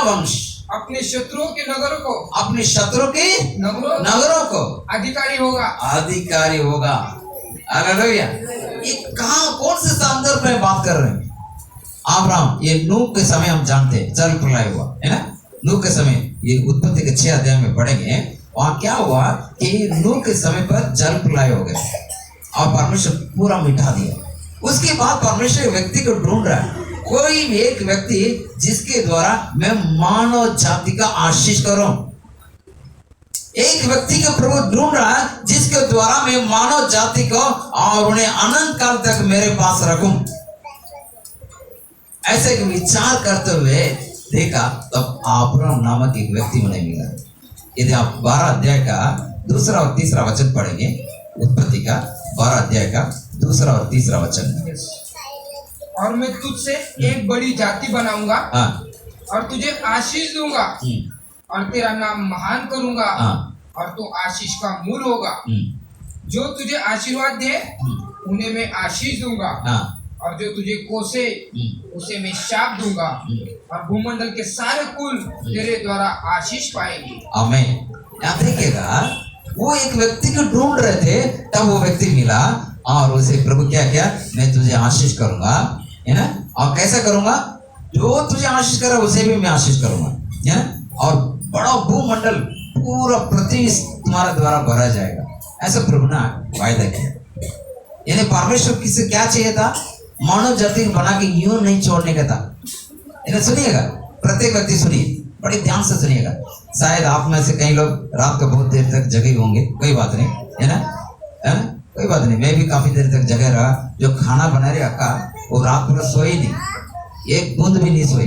वंश अपने शत्रुओं के नगरों को, अपने शत्रु के नगरों को अधिकारी होगा, अधिकारी होगा। हालेलुया। ये कहाँ कौन से संदर्भ में बात कर रहे हैं? अब्राहम, ये नूह के समय हम जानते हैं जल प्रलय हुआ है ना। नूह के समय ये उत्पत्ति के 6 अध्याय में पढ़ेंगे, वहां क्या हुआ कि नूह के समय पर जल प्रलय हो गया और परमेश्वर पूरा मिटा दिया। उसके बाद परमेश्वर व्यक्ति को ढूंढ रहा है, कोई भी एक व्यक्ति जिसके द्वारा मैं मानव जाति का आशीष करूं। एक व्यक्ति को प्रभु ढूंढ रहा है जिसके द्वारा मैं मानव जाति को और उन्हें अनंत काल तक मेरे पास रखूं। ऐसे विचार करते हुए देखा तब अब्राहम नामक एक व्यक्ति उन्हें मिला। यदि आप 12 अध्याय का 2 और 3 वचन पढ़ेंगे, उत्पत्ति का 12 अध्याय का 2 और 3 वचन। और मैं तुझसे एक बड़ी जाति बनाऊंगा, हाँ, और तुझे आशीष दूंगा, और तेरा नाम महान करूंगा, और तू आशीष का मूल होगा। जो तुझे आशीर्वाद दे उन्हें मैं आशीष दूंगा, और जो तुझे कोसे उसे मैं शाप दूंगा, और भूमंडल के सारे कुल तेरे द्वारा आशीष पाएंगे। आमीन। आप देखिएगा, वो एक व्यक्ति को ढूंढ रहे थे, तब वो व्यक्ति मिला और उसे प्रभु क्या किया, मैं तुझे आशीष करूंगा, है ना। और कैसा करूंगा? जो तुझे आशीष करा उसे भी मैं आशीष करूंगा, है ना। और बड़ा भूमंडल पूरा पृथ्वी तुम्हारा द्वारा भरा जाएगा, ऐसा प्रभु ने वायदा किया। यानी परमेश्वर किसे क्या चाहिए था? मानव जाति बना के यूं नहीं छोड़ने का था। इन्हें सुनिएगा, प्रत्येक व्यक्ति सुनिए, बड़े ध्यान से सुनिएगा। शायद आप में से कई लोग रात को बहुत देर तक जगे होंगे, कोई बात नहीं, है ना, है ना, कोई बात नहीं। मैं भी काफी देर तक जगे रहा। जो खाना बना रही अक्का, वो रात भर सोई नहीं, एक बूंद भी नहीं सोई,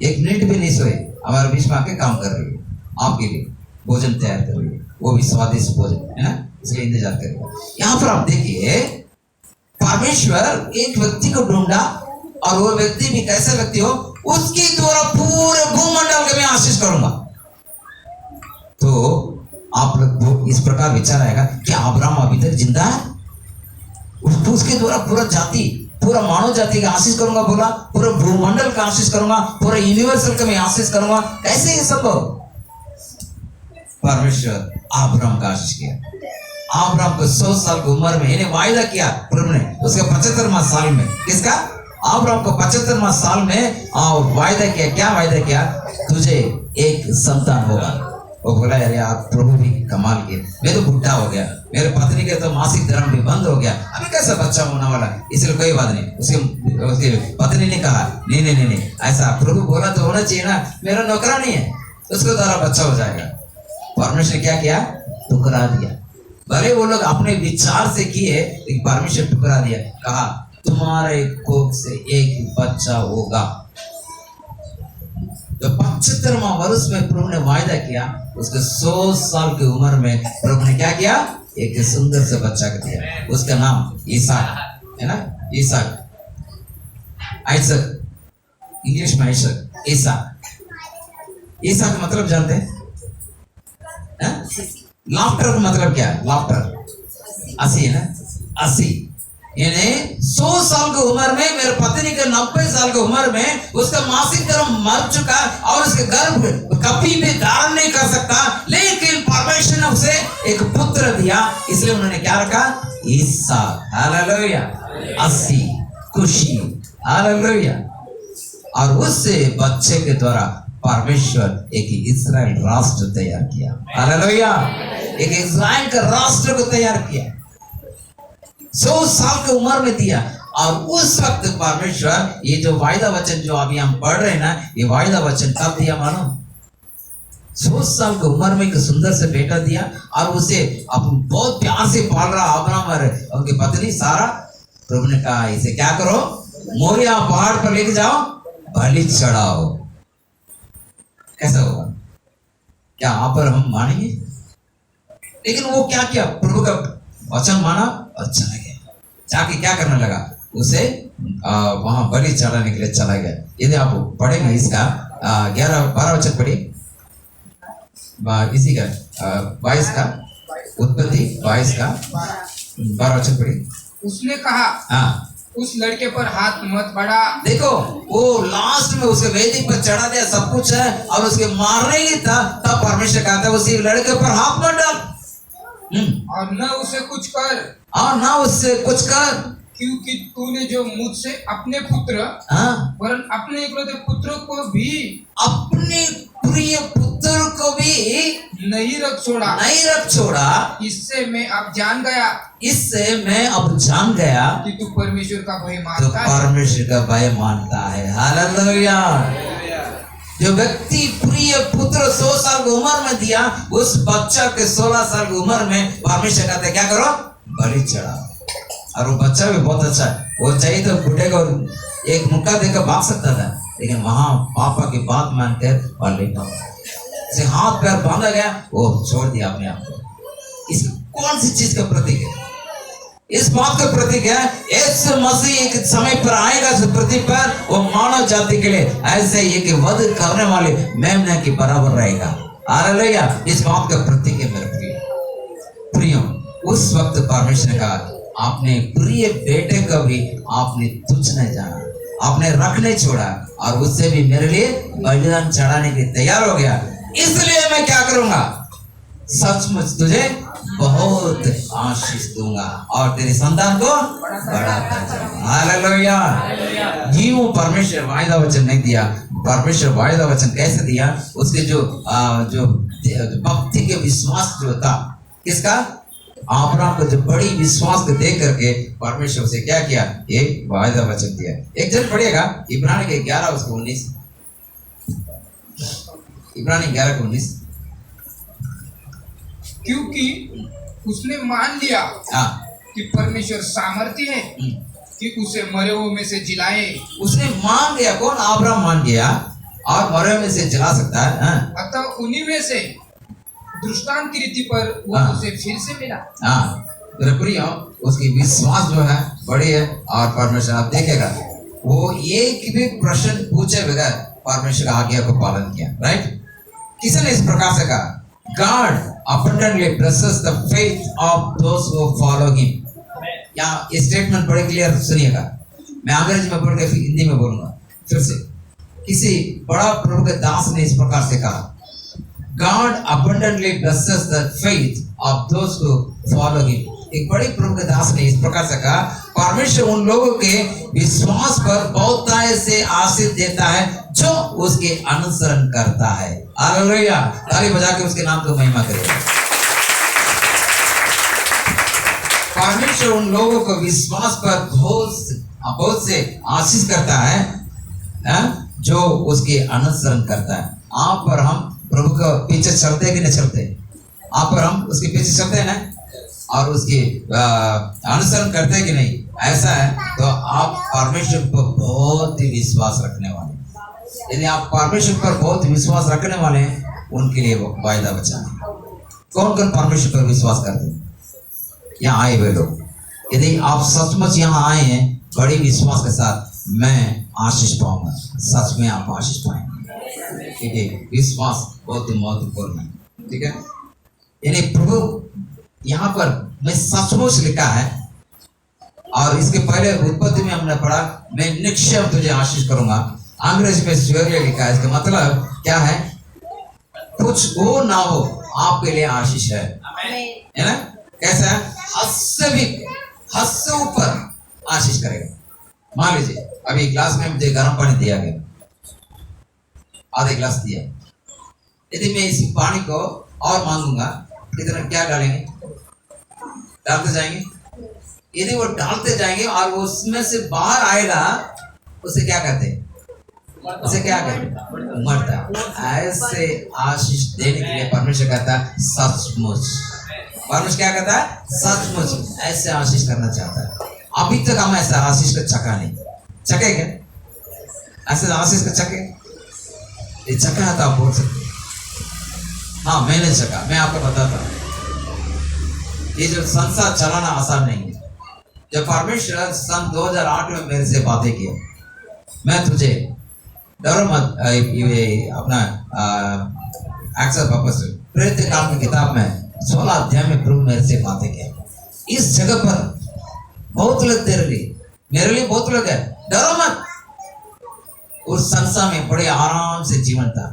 एक मिनट भी नहीं सोई, हमारे बीच में आके काम कर रही है, आपके लिए भोजन तैयार कर रही है, वो भी स्वादिष्ट भोजन, है ना, इसलिए इंतजार करेगा। यहाँ पर आप देखिए, परमेश्वर एक व्यक्ति को ढूंढा और वो व्यक्ति भी कैसा व्यक्ति हो, उसके द्वारा पूरे भूमंडल के मैं आशीष करूंगा। तो आप लोग इस प्रकार विचार आएगा कि अब्राहम अभी तक जिंदा है, उसके द्वारा पूरा जाति, पूरा मानव जाति का आशीष करूंगा बोला, पूरा भूमंडल का आशीष करूंगा, पूरा यूनिवर्सल का मैं आशीष करूंगा। कैसे ये संभव? परमेश्वर अब्राहम का आशीष किया। अब्राहम को 100 साल की उम्र में इन्हें वायदा किया प्रभु ने, उसके 75वां साल में। किसका? अब्राहम को 75वां साल में वायदा किया। क्या वायदा किया? तुझे एक संतान होगा। वो बोला, अरे आप प्रभु भी कमाल किए, मैं तो बुढ़ा हो गया, मेरे पत्नी के तो मासिक धर्म भी बंद हो गया, अभी कैसा बच्चा होने वाला, इसलिए कोई बात नहीं। उसकी पत्नी ने कहा, नहीं, ऐसा प्रभु बोला तो होना चाहिए ना, मेरा नौकरा नहीं है, उसको द्वारा बच्चा हो जाएगा। परमेश्वर क्या किया? ठुकरा दिया। भले वो लोग अपने विचार से किए, लेकिन परमेश्वर ठुकरा दिया। कहा, तुम्हारे कोख से एक बच्चा होगा। तो 75वां वर्ष में प्रभु ने वायदा किया, उसके 100 साल की उम्र में प्रभु ने क्या किया? एक सुंदर से बच्चा को दिया, उसका नाम ईसाक, है ना, ईसाक, आइसक, इंग्लिश में आइसक, ईसाक। ईसाक का मतलब जानते हैं? लाफ्टर का मतलब क्या है? लाफ्टर, हंसी है ना, हंसी, यानी 100 साल की उम्र में मेरे पत्नी के 90 साल की उम्र में उसका मासिक धर्म मर चुका और उसके गर्भ कभी भी धारण नहीं कर सकता, लेकिन परमेश्वर ने उसे एक पुत्र दिया, इसलिए उन्होंने क्या रखा? इसहाक। हालेलुया। 80 खुशी। हालेलुया। और उस बच्चे के द्वारा परमेश्वर एक इस्राएल राष्ट्र तैयार किया। हालेलुया। एक इस्राएल का राष्ट्र को तैयार किया, 100 साल की उम्र में दिया। और उस वक्त परमेश्वर ये जो वायदा वचन जो अभी हम पढ़ रहे हैं ना, ये वायदा वचन कब दिया मानो? 100 साल की उम्र में एक सुंदर से बेटा दिया और उसे अब बहुत प्यार से पाल रहा अब्राहम और उनकी पत्नी सारा। प्रभु ने कहा इसे क्या करो, मोरिया पहाड़ पर लेके जाओ, बलि चढ़ाओ। कैसा होगा? क्या आप पर हम मानेंगे? लेकिन वो क्या किया? प्रभु का वचन माना और चला गया। जाके क्या करने लगा? उसे वहां बलि चढ़ाने के लिए चला गया। यदि आप पढ़ेंगे इसका 11-12 वचन पढ़िए, इसी का 22 का, उत्पत्ति 22 का 12 वचन पढ़िए। उसने कहा हाँ, उस लड़के पर हाथ मत बढ़ा। देखो वो लास्ट में उसके वेदी पर चढ़ा दिया, सब कुछ है, और उसके मारने ही था, तब परमेश्वर कहता है उसी लड़के पर हाथ मत डाल और न उसे कुछ कर, और ना उससे कुछ कर, क्योंकि तूने जो मुझसे अपने पुत्र हाँ, वरन अपने इकलौते पुत्र को भी अपने प्रिय पुत्र को भी नहीं रख छोड़ा। इससे मैं अब जान गया इससे मैं अब जान गया कि तू परमेश्वर का भय तो मानता है। परमेश्वर का भय मानता है। हालेलुया। जो व्यक्ति प्रिय पुत्र 100 साल की उम्र में दिया, उस बच्चा के 16 साल की उम्र में परमेश्वर कहते क्या करो, बलि चढ़ाओ। और वो बच्चा भी बहुत अच्छा है, वो चाहिए तो बुढ़े को एक मुक्का देकर भाग सकता था, लेकिन वहां पापा की बात मानकर और लेटा से हाथ पैर बांधा गया, वो छोड़ दिया अपने आप को। इस कौन सी चीज का प्रतीक है? इस बात का प्रतीक है यीशु मसीह एक समय पर आएगा इस पृथ्वी पर, वो मानव जाति के लिए ऐसे एक वध करने वाले मेमने के बराबर रहेगा। हालेलुया। इस बात का प्रतीक है मेरे प्रिय। उस वक्त परमेश्वर ने कहा आपने प्रिय बेटे को भी आपने तुच्छ नहीं जाना, आपने रख नहीं छोड़ा, और उससे भी मेरे लिए बलिदान चढ़ाने के लिए तैयार हो गया। इसलिए मैं क्या करूंगा, सचमुच तुझे बहुत आशीष दूंगा और तेरी संतान को बड़ा कर जाऊंगा। हालेलुया। जीव परमेश्वर वायदा वचन नहीं दिया। परमेश्वर वायदा वचन कैसे दिया? उसके जो भक्ति के विश्वास जो था, किसका? अब्राहम को जो बड़ी विश्वास को देख करके परमेश्वर से क्या किया? एक वायदा वचन दिया। एक जन पढ़िएगा इब्रानी के 11:19, इब्रानी 11:19। क्योंकि उसने मान लिया कि परमेश्वर सामर्थ्य है कि उसे मरे हुए में से जिलाए। उसने मान लिया। कौन? अब्राहम मान गया और मरे में से जला सकता है। अतः उन्हीं में से दृष्टांत की रीति पर वो उसे फिर से मिला। मेरे प्रिय, उसकी विश्वास जो है बड़ी है, और परमेश्वर आप देखेगा वो एक भी प्रश्न पूछे बगैर परमेश्वर आज्ञा को पालन किया। राइट? किसने इस प्रकार से कहा, God abundantly blesses the faith of those who follow him। यहाँ ये स्टेटमेंट बड़े क्लियर सुनिएगा, मैं अंग्रेजी में बोल के फिर हिंदी में बोलूंगा फिर से। किसी बड़ा प्रभु के दास ने इस प्रकार से कहा, God abundantly blesses the faith of those who follow him। एक बड़े प्रभु के दास ने इस प्रकार से कहा, परमेश्वर उन लोगों के विश्वास पर बहुतायत से आशीष देता है जो उसके अनुसरण करता है। हालेलुया। ताली बजा के उसके नाम को महिमा करें। परमेश्वर उन लोगों को विश्वास पर बहुत से आशीष करता है जो उसके अनुसरण करता है। आप और हम प्रभु के पीछे चलते कि नहीं चलते? आप और हम उसके पीछे चलते हैं ना, और उसके अनुसरण करते हैं कि नहीं? ऐसा है तो आप परमेश्वर पर बहुत ही विश्वास रखने वाले। यदि आप परमेश्वर पर बहुत विश्वास रखने वाले हैं, उनके लिए वो वायदा वचन है। कौन कौन परमेश्वर पर विश्वास करते हैं? यहाँ आए हुए लोग। यदि आप सचमुच यहाँ आए हैं बड़ी विश्वास के साथ, मैं आशीष पाऊंगा, सच में आप आशीष पाएंगे। ठीक है, विश्वास बहुत महत्वपूर्ण है। ठीक है, यानी प्रभु यहाँ पर मैं सचमुच लिखा है और इसके पहले उत्पत्ति में हमने पढ़ा, मैं निश्चय तुझे आशीष करूंगा। अंग्रेजी में surely लिखा है, इसका मतलब क्या है? कुछ हो ना हो आपके लिए आशीष है ना? कैसा है? हद से ऊपर आशीष करेगा। मान लीजिए अभी ग्लास में मुझे गर्म पानी दिया गया, आधे गिलास दिया, यदि मैं इस पानी को और मांगूंगा कितना, क्या डालेंगे? डालते जाएंगे। यदि वो डालते जाएंगे और वो उसमें से बाहर आएगा, उसे क्या कहते हैं? उसे क्या कहते हैं? मरता। ऐसे आशीष देने के लिए परमेश्वर कहता है सचमुच। परमेश्वर क्या कहता है? सचमुच ऐसे आशीष करना चाहता है। अभी तक हम ऐसा आशीष का चका नहीं चके क्या? ऐसे आशीष का चके ये चका है तो आप बोल सकते हैं हाँ मैंने चका। मैं आपको बताता हूँ, ये जो संसार चलाना आसान नहीं है। जब परमेश्वर सन 2008 में मेरे से बातें किया, मैं तुझे डरो मत, ये अपना एक्ट्स ऑफ एपोस्टल्स प्रेरित काम की किताब में 16 अध्याय में प्रभु मेरे से बातें किया। इस जगह पर बहुत लोग तेरे लिए, मेरे लिए बहुत लोग है, डरो मत। उस संसार में बड़े आराम से जीवन था,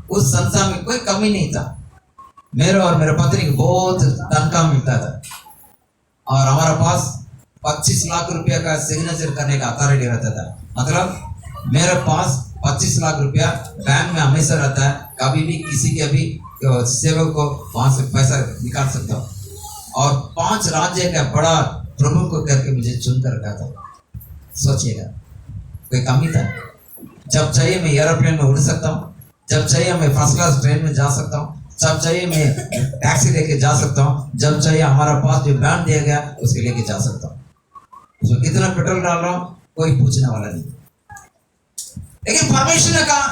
उस संसार में कोई कमी नहीं था। मेरे और मेरे पत्नी को बहुत तनख्वाह मिलता था और हमारा पास 25 लाख रुपया का सिग्नेचर करने का अथॉरिटी रहता था। मतलब मेरे पास 25 लाख रुपया बैंक में हमेशा रहता है, कभी भी किसी के भी सेवक को वहां से पैसा निकाल सकता हूँ। और 5 राज्य का बड़ा प्रभु को करके मुझे चुन कर रखा था। सोचिएगा, कोई कमी था? जब चाहिए मैं एरोप्लेन में उड़ सकता हूँ, जब चाहिए मैं फर्स्ट क्लास ट्रेन में जा सकता हूँ, जब चाहिए मैं टैक्सी लेके जा सकता हूँ, जब चाहिए हमारा पास जो बैंड दिया गया उसके लेके जा सकता हूँ। उसमें कितना पेट्रोल डाल रहा हूँ कोई पूछने वाला नहीं। लेकिन परमेश्वर ने कहा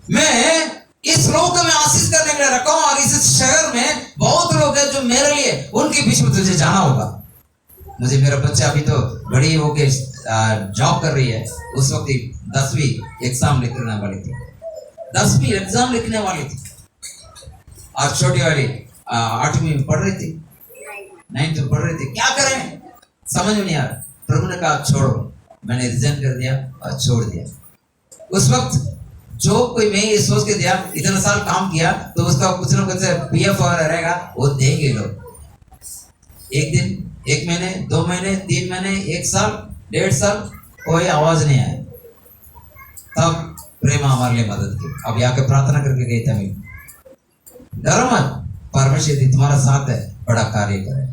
मैं इस लोक में आशीष करने के लिए रखा हूं और इस शहर में बहुत लोग हैं जो मेरे लिए, उनके बीच में तुझे जाना होगा। मुझे मेरा बच्चा अभी तो बड़ी होके जॉब कर रही है, उस वक्त 10वीं एग्जाम लिखने वाली थी, 10वीं एग्जाम लिखने वाली थी और छोटी वाली 8वीं में पढ़ रही थी, 9th में पढ़ रही थी। क्या करें समझ में नहीं आ रहा। प्रभु ने कहा छोड़ो, मैंने रिजाइन कर दिया और छोड़ दिया। उस वक्त जो कोई मैं ये सोच के दिया, इतना साल काम किया तो उसका कुछ ना कुछ पीएफ और रहेगा, वो देंगे लोग। एक दिन, 1 महीने, 2 महीने, 3 महीने, 1 साल, 1.5 साल कोई आवाज नहीं आया। तब प्रेम हमारे लिए मदद की। अब यहाँ प्रार्थना करके गई था, मैं डरो मत, परमेश्वर यदि तुम्हारा साथ है बड़ा कार्य करे।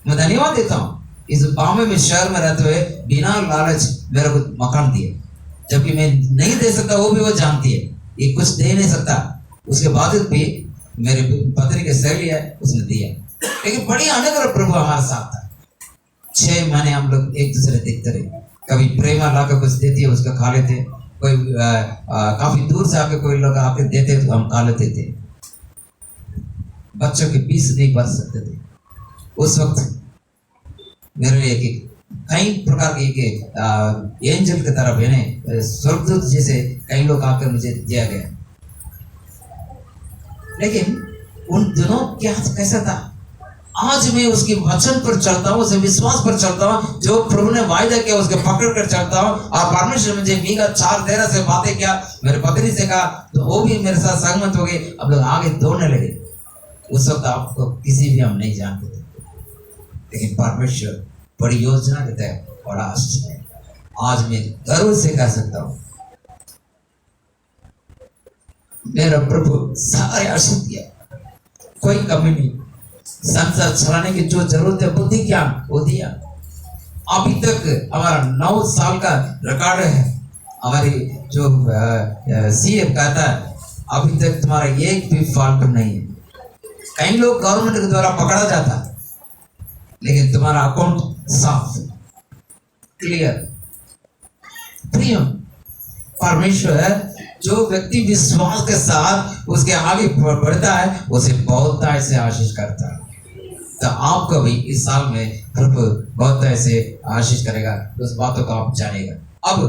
मैं धन्यवाद देता हूँ इस बॉम्बे में शहर में रहते हुए बिना लालच मेरे को मकान दिए, जबकि मैं नहीं दे सकता, वो भी वो जानती है ये कुछ दे नहीं सकता, उसके बाद भी मेरे पत्नी की सहेली है उसने दिया। लेकिन बड़ी अनुग्रह प्रभु हमारे साथ था। 6 महीने हम लोग एक दूसरे देखते रहे। कभी प्रेमा लाकर कुछ देती है उसका खा लेते, कोई काफी दूर से आके कोई लोग आके देते तो हम खा लेते थे। बच्चों के फीस नहीं भर सकते थे उस वक्त। मेरे लिए कई प्रकार के एंजल की तरह बने, स्वर्गदूत जैसे कई लोग आकर मुझे दिया गया। लेकिन उन दिनों क्या कैसा था, आज मैं उसके वचन पर चलता हूँ, उसके विश्वास पर चलता हूँ, जो प्रभु ने वायदा किया उसके पकड़ कर चलता हूँ। और परमेश्वर मुझे मीका 4:13 से बातें किया, मेरे पत्नी से कहा तो वो भी मेरे साथ सहमत हो गए। अब लोग आगे दौड़ने लगे। उस वक्त आपको किसी भी हम नहीं जानते थे, लेकिन परमेश्वर बड़ी योजना के तहत बड़ा आशीष है। आज मैं गर्व से कह सकता हूँ मेरा प्रभु सारे आशीष दिया, कोई कमी नहीं। संसार चलाने की जो जरूरत है, बुद्धि ज्ञान वो दिया। अभी तक हमारा 9 साल का रिकॉर्ड है। हमारी जो सीएम कहता है अभी तक तुम्हारा एक भी फॉल्ट नहीं है। कई लोग गवर्नमेंट के द्वारा पकड़ा जाता, लेकिन तुम्हारा अकाउंट साफ, क्लियर। प्रिय परमेश्वर जो व्यक्ति विश्वास के साथ उसके आगे बढ़ता है उसे बहुत ऐसे आशीष करता है। तो आपको भी इस साल में प्रभु बहुत ऐसे आशीष करेगा, उस बातों को आप जानेगा। अब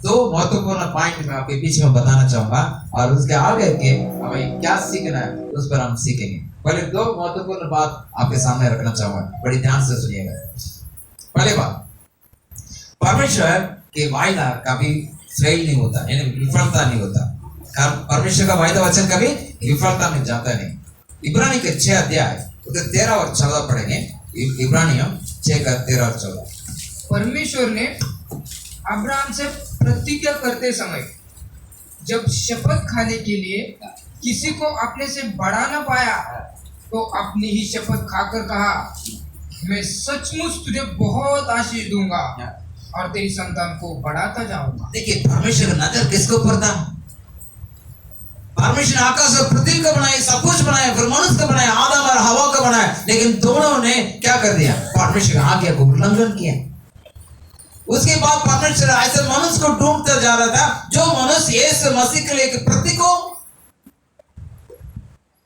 2 महत्वपूर्ण पॉइंट मैं आपके बीच में बताना चाहूंगा और उसके आगे के हमें क्या सीखना है उस पर हम सीखेंगे। पहले दो महत्वपूर्ण बात आपके सामने रखना चाहूंगा, बड़ी ध्यान से सुनिएगा। पहले बात, परमेश्वर के वायदा कभी फेल नहीं होता, यानी विफलता नहीं होता। परमेश्वर का वायदा वचन कभी विफलता में जाता नहीं। इब्रानी के 6 अध्याय 13 और 14 पढ़ेंगे। इब्रानियों 6 का 13 और 14। परमेश्वर ने अब्राहम से प्रतिज्ञा करते समय जब शपथ खाने के लिए किसी को अपने से बढ़ा न पाया तो अपनी ही शपथ खाकर कहा, मैं सचमुच तुझे बहुत आशीष दूंगा और तेरी संतान को बढ़ाता जाऊंगा। देखिए, परमेश्वर का नजर किसके ऊपर था? परमेश्वर ने आकाश और पृथ्वी को बनाया, सब कुछ बनाया, फिर मनुष्य को बनाया, आदम और हवा को बनाया, लेकिन दोनों ने क्या कर दिया? परमेश्वर की आज्ञा को उल्लंघन किया। उसके बाद परमेश्वर ऐसे मनुष्य को ढूंढता जा रहा था जो मनुष्य यीशु मसीह के लिए एक प्रतीक हो।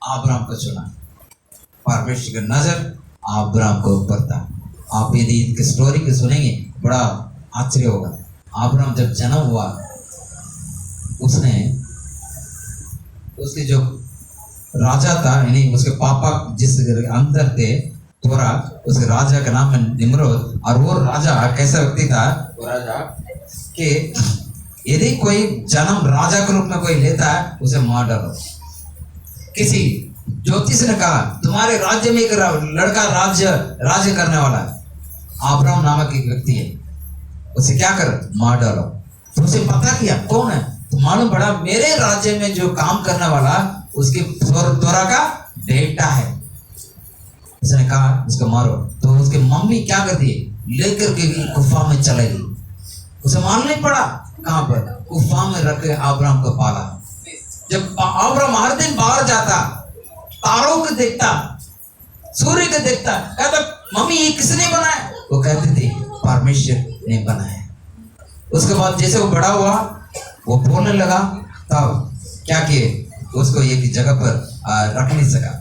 अब्राहम को चुना। परमेश्वर का नजर अब्राहम को ऊपर था। आप यदि इनकी स्टोरी को सुनेंगे बड़ा आश्चर्य होगा। अब्राहम जब जन्म हुआ, उसने उसके जो राजा था, यानी उसके पापा जिस अंदर थे तोरा, उसके राजा का नाम है निम्रोद। और वो राजा कैसा व्यक्ति था? वो राजा कि यदि कोई जन्म राजा के रूप में कोई लेता है उसे मार डालो। किसी ज्योतिष ने कहा तुम्हारे राज्य में एक लड़का राज्य करने वाला है। अब्राहम नामक एक व्यक्ति है, उसे क्या कर मार डालो। तो उसे पता किया कौन है, तो मालूम पड़ा मेरे राज्य में जो काम करने वाला उसके तोरा का बेटा है। उसने कहा उसको मारो। तो उसके मम्मी क्या करती है, लेकर के गुफा में चले गई। उसे मालूम नहीं पड़ा कहां पर, गुफा में रख के अब्राहम को पाला। जब अब्राहम हर दिन बाहर जाता, तारों को देखता, सूर्य को देखता, कहता मम्मी ये किसने बनाया? वो कहते थे परमेश्वर ने बनाया। उसके बाद जैसे वो बड़ा हुआ, वो बोलने लगा, तब क्या किए, उसको एक जगह पर रख नहीं सका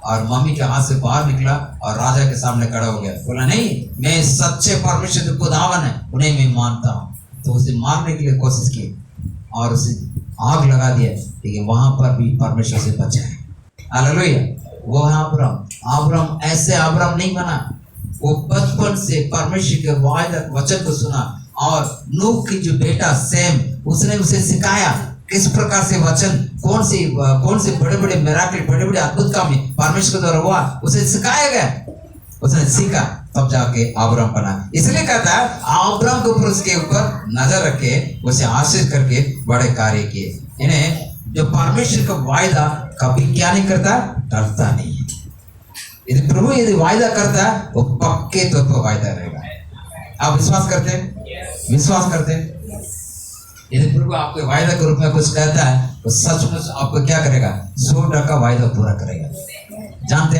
और मम्मी के हाथ से बाहर निकला और राजा के सामने खड़ा हो गया। बोला नहीं, मैं सच्चे परमेश्वर के खुदावन है, उन्हें मैं मानता हूँ। तो उसे मारने के लिए कोशिश की और उसे आग लगा दिया, लेकिन वहां पर भी परमेश्वर से बचा है। हालेलुया। वो अब्राहम ऐसे अब्राहम नहीं बना। वो बचपन से परमेश्वर के वायदा वचन को सुना और नूह की जो बेटा सेम, उसने उसे सिखाया किस प्रकार से वचन, कौन से बड़े बड़े मिराकल, बड़े बड़े अद्भुत काम परमेश्वर के द्वारा हुआ, उसे सिखाया गया। उसने सीखा, तब जाके अब्राहम बना। इसलिए कहता है अब्राहम के ऊपर, उसके ऊपर नजर रखे, उसे आशीष करके बड़े कार्य किए। इन्हें जो परमेश्वर का वायदा कभी क्या नहीं करता, टलता नहीं है। यदि प्रभु यदि वायदा करता है वो पक्के तौर पर वायदा रहेगा। आप विश्वास करते हैं? विश्वास करते हैं? यदि प्रभु आपके वायदा के रूप में कुछ कहता है तो सचमुच आपको क्या करेगा? 100% वायदा पूरा करेगा। जानते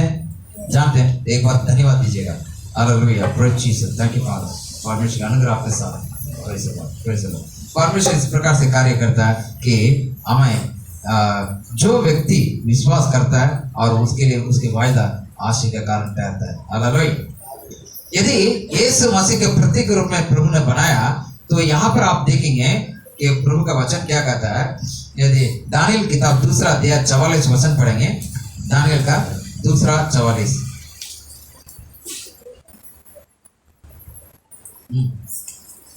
हैं? एक बार धन्यवाद दीजिएगा। Hallelujah, praise Jesus, thank you father. परमेश्वर का अनुग्रह आपके साथ है। Praise the Lord, praise the Lord. परमेश्वर इस प्रकार से कार्य करता है कि हमें जो व्यक्ति विश्वास करता है और उसके लिए उसके वायदा आशीष का कारण ठहरता है। हालेलुया। यदि यीशु मसीह के प्रतीक के रूप में प्रभु ने बनाया, तो यहाँ पर आप देखेंगे कि प्रभु का वचन क्या कहता है। यदि दानियल किताब 2 अध्याय 44 वचन पढ़ेंगे, दानियल का 2 44।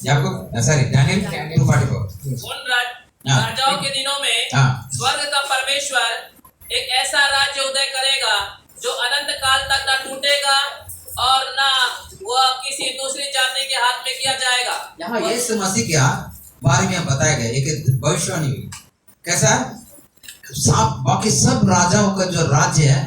दानियल 2:44। उन राजाओं के दिनों में स्वर्ग का परमेश्वर एक ऐसा राज्य उदय करेगा जो अनंत काल तक न टूटेगा और न वह किसी दूसरी जाति के हाथ में किया जाएगा। यहाँ यीशु मसीह के बारे में बताया गया एक भविष्यवाणी हुई। कैसा? बाकी सब राजाओं का जो राज्य है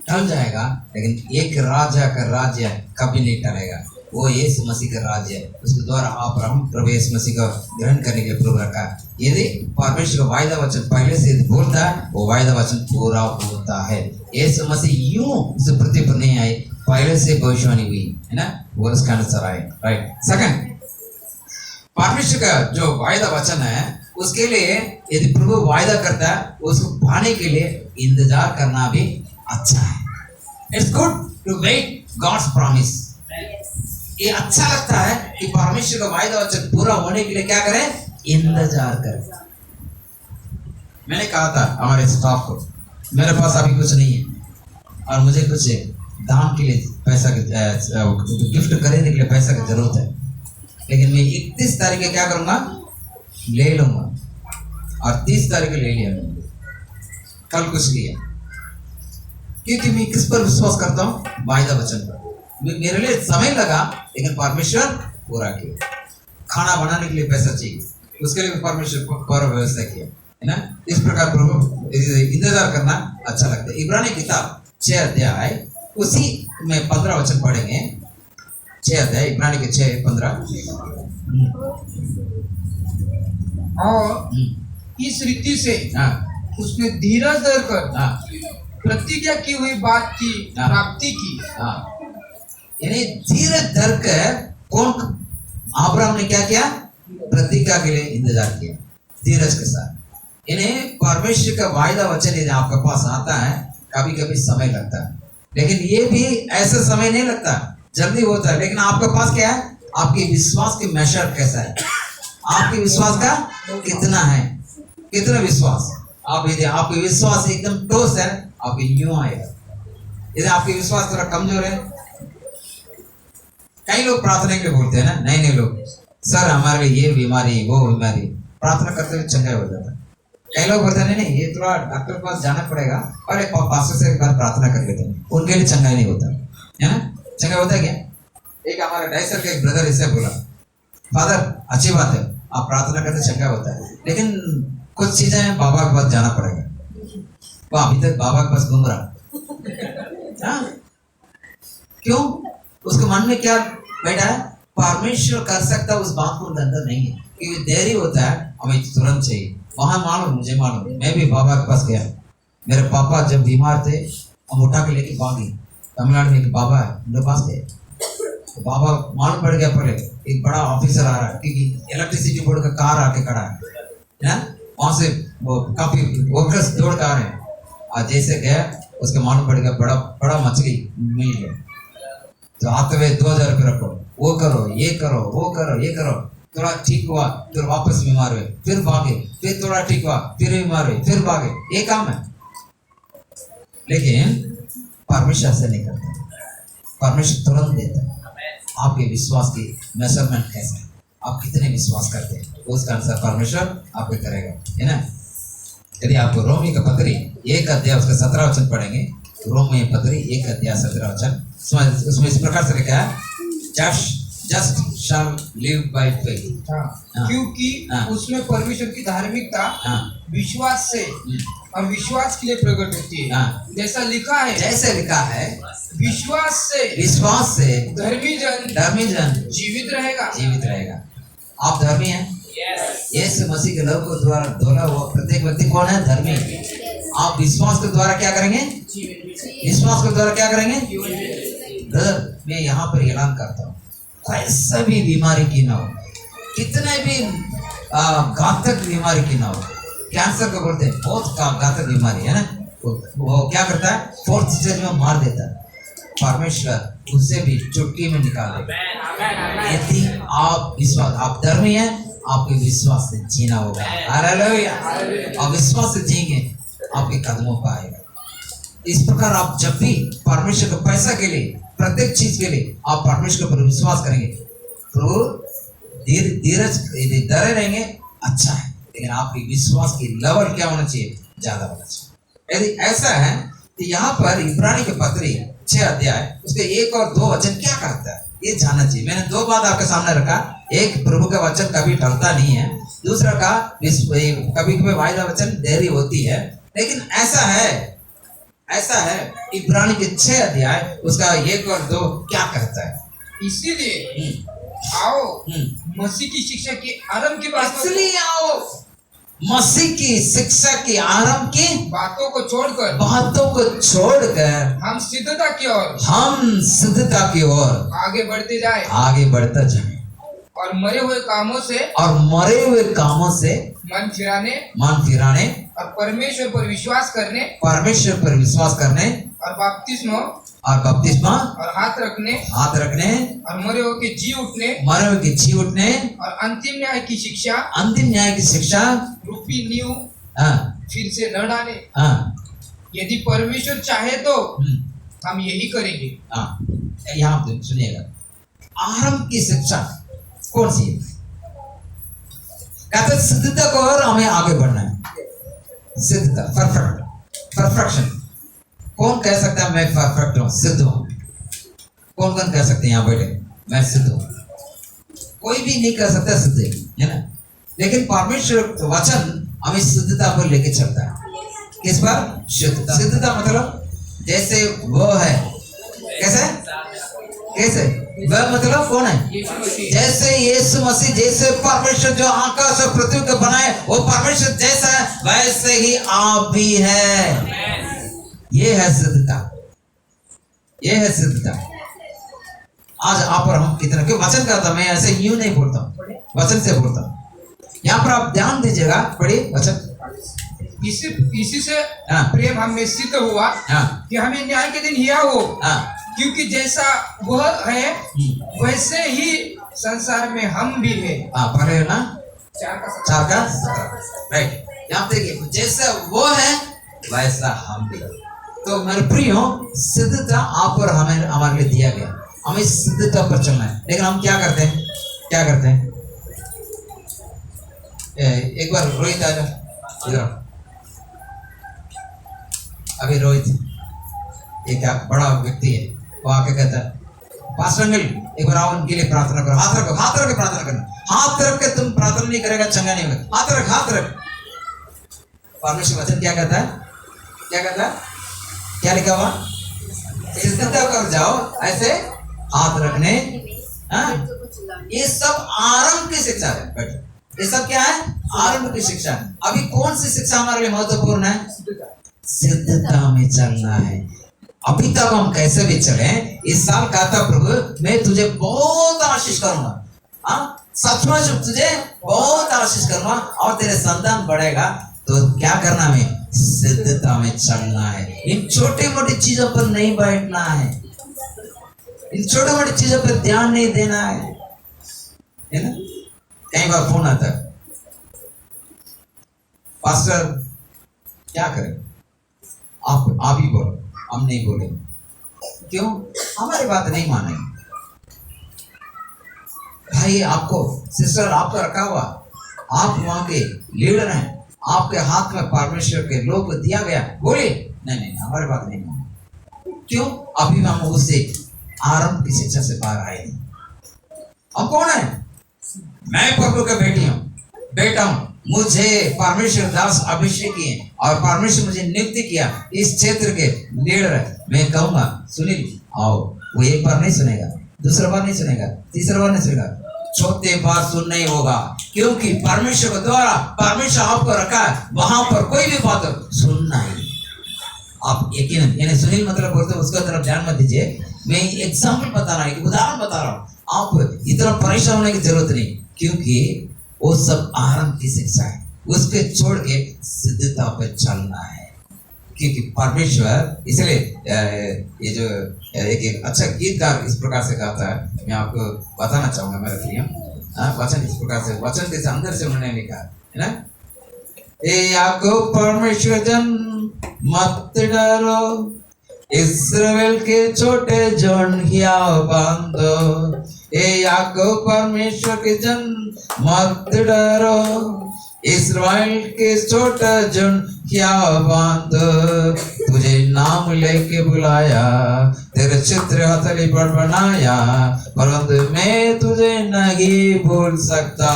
टल जाएगा, लेकिन एक राजा का राज्य कभी नहीं टलेगा। वो यीशु मसीह का राज्य है। उसके द्वारा आप हम प्रभु यीशु मसीह का ग्रहण करने के लिए प्रभु रखा है। यदि परमेश्वर का वायदा वचन पहले से बोलता है, वो वायदा वचन पूरा होता है। यीशु मसीह यूं इस पृथ्वी पर नहीं आए, पहले से भविष्यवाणी हुई है ना, वो उसका अनुसार आए। राइट। सेकंड, परमेश्वर का जो वायदा वचन है उसके लिए यदि प्रभु वायदा करता है, उसको पाने के लिए इंतजार करना भी अच्छा है। It's good to wait God's promise. ये अच्छा लगता है कि परमेश्वर का वायदा वचन पूरा होने के लिए क्या करें? इंतजार करें। मैंने कहा था हमारे स्टाफ को, मेरे पास अभी कुछ नहीं है, और मुझे कुछ दान के लिए पैसा गिफ्ट खरीदने के लिए पैसा की जरूरत है, लेकिन मैं 31 तारीख को क्या करूंगा, ले लूंगा, और 30 तारीख को ले लिया मैंने, कल कुछ लिया, क्योंकि मैं किस पर विश्वास करता हूँ, वायदा वचन पर। मेरे लिए समय लगा, लेकिन परमेश्वर पूरा किया। खाना बनाने के लिए पैसा चाहिए, उसके लिए परमेश्वर पूरा व्यवस्था किया, है ना। इस प्रकार प्रभु इंतजार करना अच्छा लगता है। इब्रानी किताब 6 अध्याय, उसी में 15 वचन पढ़ेंगे। 6 अध्याय इब्रानी के 6:15। और इस रीति से हाँ उसने धीरज धरकर हाँ प्रतिज्ञा की हुई बात की हाँ। प्राप्ति की। हाँ, यानी धीरज धर कर कौन, अब्राहम ने क्या किया, प्रतिज्ञा के लिए इंतजार किया धीरज के साथ। यानी परमेश्वर का वायदा वचन यदि आपके पास आता है, कभी कभी समय लगता है, लेकिन ये भी ऐसा समय नहीं लगता, जल्दी होता है। लेकिन आपके पास क्या है, आपके विश्वास की मेजर कैसा है, आपके विश्वास का कितना है, कितना विश्वास। आप यदि आपके विश्वास एकदम ठोस है, आपके यूं आएगा। यदि आपके विश्वास थोड़ा कमजोर है, कई लोग प्रार्थना के लिए बोलते हैं ना, नए लोग, सर हमारे लिए ये बीमारी वो बीमारी, प्रार्थना करते हुए चंगा हो जाता है। कई लोग बोलते हैं नहीं, ये थोड़ा डॉक्टर के पास जाना पड़ेगा, और एक पास्टर से एक बार प्रार्थना कर लेते हैं, उनके लिए चंगा नहीं होता है ना। चंगा होता है क्या? एक हमारे डाइसर के एक ब्रदर इससे बोला, फादर अच्छी बात है, आप प्रार्थना करते चंगा होता है, लेकिन कुछ चीजें बाबा के पास जाना पड़ेगा। वो अभी तक बाबा के पास घूम रहा, क्यों? उसके मन में क्या बैठा है, परमेश्वर कर सकता है, उस बात को अंदर नहीं है, क्योंकि देरी होता है, हमें तुरंत चाहिए। वहां मालूम, मुझे मालूम, मैं भी बाबा के पास गया, मेरे पापा जब बीमार थे, हम उठा के लेके भागे, तमिलनाडु में एक बाबा है, उनके पास गए, तो बाबा मालूम पड़ गया, पहले एक बड़ा ऑफिसर आ रहा है, क्योंकि इलेक्ट्रिसिटी बोर्ड का कार आके खड़ा है, वहां से वो काफी वर्कर्स दौड़ कर आ रहे हैं, और जैसे गया उसके मालूम पड़ गया, बड़ा मछली मिल गया, तो आते हुए 2000 रुपये रखो, वो करो ये करो वो करो ये करो, थोड़ा ठीक हुआ, फिर वापस बीमार हुए, फिर भागे, फिर थोड़ा ठीक हुआ, फिर बीमार हुए, फिर भागे, ये काम है। लेकिन परमेश्वर ऐसे नहीं करता, परमेश्वर तुरंत देता है। आपके विश्वास की मेजरमेंट कैसा है, आप कितने विश्वास करते हैं, उसका अनुसार परमेश्वर आपको करेगा, है ना। यदि आप रोमी का पत्री 1 अध्याय उसका 17 वचन पढ़ेंगे, रोमी पत्री 1 अध्याय 17 वचन, उसमें इस प्रकार से लिखा है, just shall live by faith। हाँ। क्योंकि हाँ। उसमें परमेश्वर की धार्मिकता हाँ। विश्वास से और विश्वास के लिए प्रकट होती है। हाँ। जैसा लिखा है, जैसे लिखा है, विश्वास से धर्मी जन जीवित रहेगा। आप धर्मी हैं, यीशु मसीह के लहू के द्वारा धोला हुआ प्रत्येक व्यक्ति कौन है, धर्मी। आप विश्वास के द्वारा क्या करेंगे, विश्वास के द्वारा क्या करेंगे। ब्रदर, मैं यहाँ पर ऐलान करता हूँ, कैसा भी बीमारी की ना हो, कितने भी घातक बीमारी की ना हो, कैंसर को बोलते हैं बहुत घातक बीमारी है ना, वो क्या करता है, 4th स्टेज में मार देता है, परमेश्वर उससे भी चुटकी में निकाल देगा। यदि आप विश्वास, आप धर्मी हैं, आपके विश्वास से जीना होगा, हालेलुया। आप विश्वास से जीएंगे, आपके कदमों पर आएगा। इस प्रकार आप जब भी परमेश्वर के पैसा के लिए, प्रत्येक चीज के लिए आप परमेश्वर पर विश्वास करेंगे, तो धीरज डरे रहेंगे, अच्छा है, लेकिन आपकी विश्वास की लेवल क्या होना चाहिए, ज्यादा होना चाहिए। यदि ऐसा है तो यहाँ पर इब्रानी के पत्री 6 अध्याय उसके 1 और 2 वचन क्या कहता है, ये जानना चाहिए। मैंने 2 बात आपके सामने रखा, एक प्रभु का वचन कभी टलता नहीं है, दूसरा का कभी कभी वायदा वचन देरी होती है, लेकिन ऐसा है इब्रानी के 6 अध्याय उसका 1 और 2 क्या कहता है। इसीलिए आओ मसीह की शिक्षा की आरंभ की बात, इसलिए आओ मसीह की शिक्षा की आरंभ की बातों को छोड़कर हम सिद्धता की ओर आगे बढ़ते जाए और मरे हुए कामों से मन फिराने और परमेश्वर पर विश्वास करने और बपतिस्मा और हाथ रखने और मरे हुए के जी उठने और अंतिम न्याय की शिक्षा रूपी नींव फिर से न डाले। यदि परमेश्वर चाहे तो हम यही करेंगे। हाँ, यहाँ पे सुनिएगा, आरंभ की शिक्षा कौन सी है? कहते हैं सिद्धता को और हमें आगे बढ़ना है। सिद्धता, परफेक्शन। कौन कह सकता है मैं परफेक्ट हूँ, सिद्ध हूँ? कौन कौन कह सकते हैं यहाँ बैठे मैं सिद्ध हूँ? कोई भी नहीं कह सकता सिद्ध है ना। लेकिन परमेश्वर वचन हमें सिद्धता पर लेके चलता है। किस पर? सिद्धता मतलब जैसे वो है, कैसे कैसे वह मतलब कौन है? जैसे यीशु मसीह, जैसे परमेश्वर जो आकाश और पृथ्वी को बनाए वो परमेश्वर जैसा है, वैसे ही आप भी है। ये है सिद्धता, ये है सिद्धता। आज आप और हम कितना, क्यों वचन का था, मैं ऐसे यूं नहीं बोलता हूं, वचन से बोलता हूं। यहाँ पर आप ध्यान दीजिएगा, पढ़िए वचन। इसी से हाँ। प्रेम हमें सिद्ध हुआ हाँ। कि हमें न्याय के दिन हिया हो, हाँ। क्योंकि जैसा वह है वैसे ही संसार में हम भी है। पढ़े ना, 4 का राइट। यहाँ देखिए, जैसा वो है वैसा हम भी। तो मेरे प्रियो, सिद्धता आप और हमें हमारे लिए दिया गया, हमें सिद्धता पर चलना है। लेकिन हम क्या करते हैं, क्या करते हैं? एक बार रोहित आ जाओ इधर। अभी रोहित एक बड़ा व्यक्ति है, वो आके कहता है पास्टर अंकल एक बार आओ उनके लिए प्रार्थना करो। हाथ रखो, हाथ रख के प्रार्थना करना। हाथ रख के तुम प्रार्थना नहीं करेगा चंगा नहीं होगा। हाथ रख, हाथ रख। परमेश्वर वचन क्या कहता है? क्या कहता है? क्या लिखा हुआ? सिद्धता कर जाओ, ऐसे हाथ रखने। हाँ, ये सब आरंभ की शिक्षा है बेटा। ये सब क्या है? आरंभ की शिक्षा। अभी कौन सी शिक्षा हमारे लिए महत्वपूर्ण है? सिद्धता में चलना है। अभी तक हम कैसे भी चले, इस साल कहता प्रभु मैं तुझे बहुत आशीष करूंगा। हाँ, सचमुच तुझे बहुत आशीष करूंगा और तेरे संतान बढ़ेगा। तो क्या करना है? सिद्धता में चलना है। इन छोटी मोटी चीजों पर नहीं बैठना है, इन छोटी मोटी चीजों पर ध्यान नहीं देना है ना। कई बार फोन आता है, पास्टर क्या करें? आप ही बोलो, हम नहीं बोलेंगे। क्यों? हमारी बात नहीं मानेंगे। भाई आपको, सिस्टर आपको रखा हुआ, आप वहां के लीडर हैं, आपके हाथ में परमेश्वर के लोग को दिया गया, बोले नहीं हमारी बात नहीं मानेंगे। क्यों? अभी हम उससे आरंभ की शिक्षा से बाहर आए नहीं। हम कौन है? मैं प्रभु का बेटी हूँ, बेटा हूँ। मुझे परमेश्वर दास अभिषेक किए और परमेश्वर मुझे नियुक्त किया इस क्षेत्र के लीडर है। मैं कहूंगा सुनील आओ, वो एक बार नहीं सुनेगा, दूसरा बार नहीं सुनेगा, तीसरा बार नहीं सुनेगा, चौथे बार सुन नहीं होगा। क्योंकि परमेश्वर के द्वारा परमेश्वर आपको रखा है, वहां पर कोई भी बात सुनना ही। आप यकीन, यानी सुनील मतलब बोलते उसका तरफ ध्यान मत दीजिए। मैं एग्जाम्पल बता रहा हूँ, एक उदाहरण बता रहा हूँ। आप इतना परेशान होने की जरूरत नहीं, क्योंकि वो सब आरंभ की शिक्षा है। उसके छोड़ के सिद्धता पर चलना है। क्योंकि परमेश्वर, इसलिए ये जो एक अच्छा गीतकार इस प्रकार से गाता है, मैं आपको बताना चाहूंगा मेरे प्रिय। वचन इस प्रकार से, वचन के अंदर से उन्होंने लिखा है ना, ए याकूब परमेश्वर जन मत डरो, इस्राएल के छोटे जोंढिया बांधो। ए याकूब परमेश्वर के जन मत डरो, इस्राएल के छोटा जोंढिया बांधो। तुझे नाम लेके बुलाया, तेरे चित्र हथेली पर बनाया, परंतु मैं तुझे नहीं भूल सकता।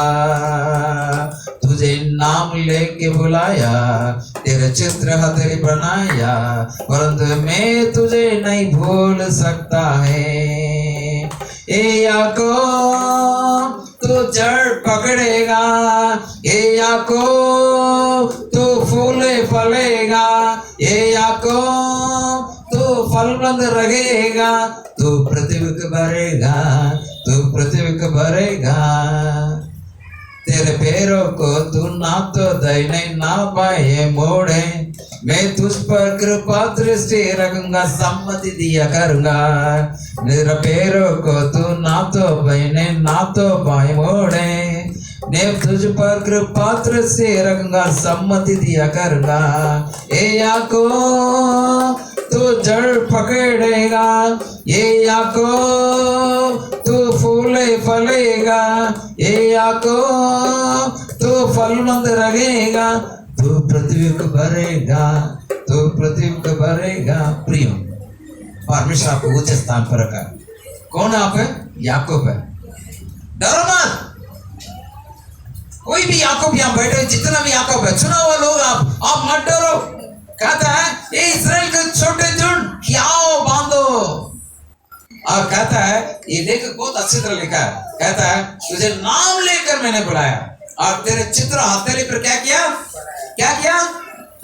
तुझे नाम लेके बुलाया, तेरे चित्र हथेली बनाया, परंतु मैं तुझे नहीं भूल सकता है। ए याकूब तू जड़ पकड़ेगा, ए याकूब तू फूले फलेगा, ए याकूब तू फलबंद रहेगा, तू पृथ्वी को भरेगा, तू पृथ्वी को भरेगा। तेरे पैरों को तू ना तो दाहिने ना बाएं मोड़े, मैं तुझ पर कृपा दृष्टि रखूंगा, सम्मति दिया करूंगा। मेरे पैरों को तू ना तो दाहिने ना तो बाएं मोड़े, मैं तुझ पर कृपा दृष्टि रखूंगा, सम्मति दिया करूंगा। ए याकूब तू जड़ पकड़ेगा, ये याकूब तू फूले फलेगा, ये याकूब तू फलवंत रहेगा, तू पृथ्वी को भरेगा, तू पृथ्वी को भरेगा। प्रिय परमेश्वर आपको ऊंचे स्थान पर रखा। कौन आप है? याकूब है। डरो मत। कोई भी याकूब यहाँ बैठे, जितना भी याकूब है, चुना हुआ लोग आप मत डरो। कहता है ये इस्राएल के छोटे झुंड क्या बांधो, और कहता है ये देख बहुत अच्छी तरह लिखा है, कहता है तुझे नाम लेकर मैंने बुलाया और तेरे चित्र हथेली पर क्या किया, क्या किया,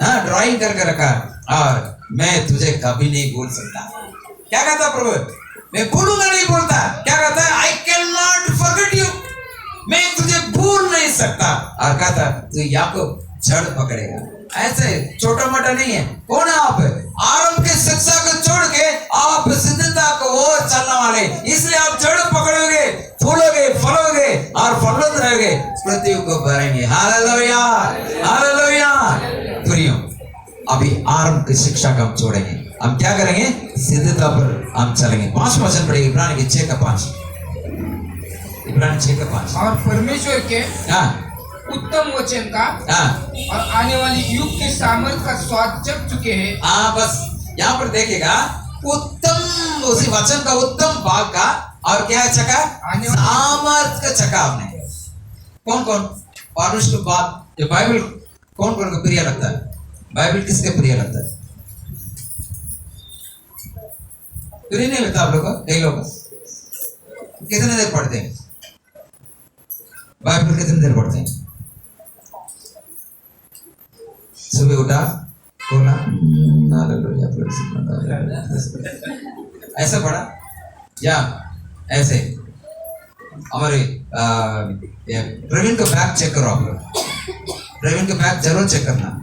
हाँ ड्राइंग करके रखा, और मैं तुझे कभी नहीं भूल सकता। क्या कहता प्रभु? मैं भूलूंगा नहीं बोलता। क्या कहता है? I can not forget you, मैं तुझे भूल नहीं सकता। और कहता तू याकूब जड़ पकड़ेगा। ऐसे छोटा मोटा नहीं है। कौन है आप? आरंभ की शिक्षा को छोड़ के आप सिद्धता को और चलने वाले, इसलिए आप जड़ पकड़ोगे, फूलोगे, फलोगे और फलवंत रहोगे, पृथ्वी को भरेंगे। Hallelujah, hallelujah. प्रियो, अभी आरंभ की शिक्षा को हम छोड़ेंगे, हम क्या करेंगे? सिद्धता पर हम चलेंगे। 5 वचन पढ़ेंगे, इब्रानी 6:5। इब्रानी 6:5। और परमेश्वर के हाँ उत्तम वचन का हाँ और आने वाली युग के सामर्थ का स्वाद चख चुके हैं। हाँ, बस यहाँ पर देखिएगा, उत्तम, उसी वचन का उत्तम भाग का, और क्या है चका? सामर्थ का चका आपने। कौन कौन परमेश्वर की बात, जो बाइबल कौन कौन को प्रिय लगता है? बाइबल किसके प्रिय लगता है? प्रिय नहीं लगता आप लोग को? कई लोग कितने देर पढ़ते हैं बाइबल? कितने देर पढ़ते हैं? सुबह उठा, बोला ऐसा पढ़ा, या ऐसे? हमारे प्रवीण का बैग चेक करो आप लोग, प्रवीण का बैग जरूर चेक करना।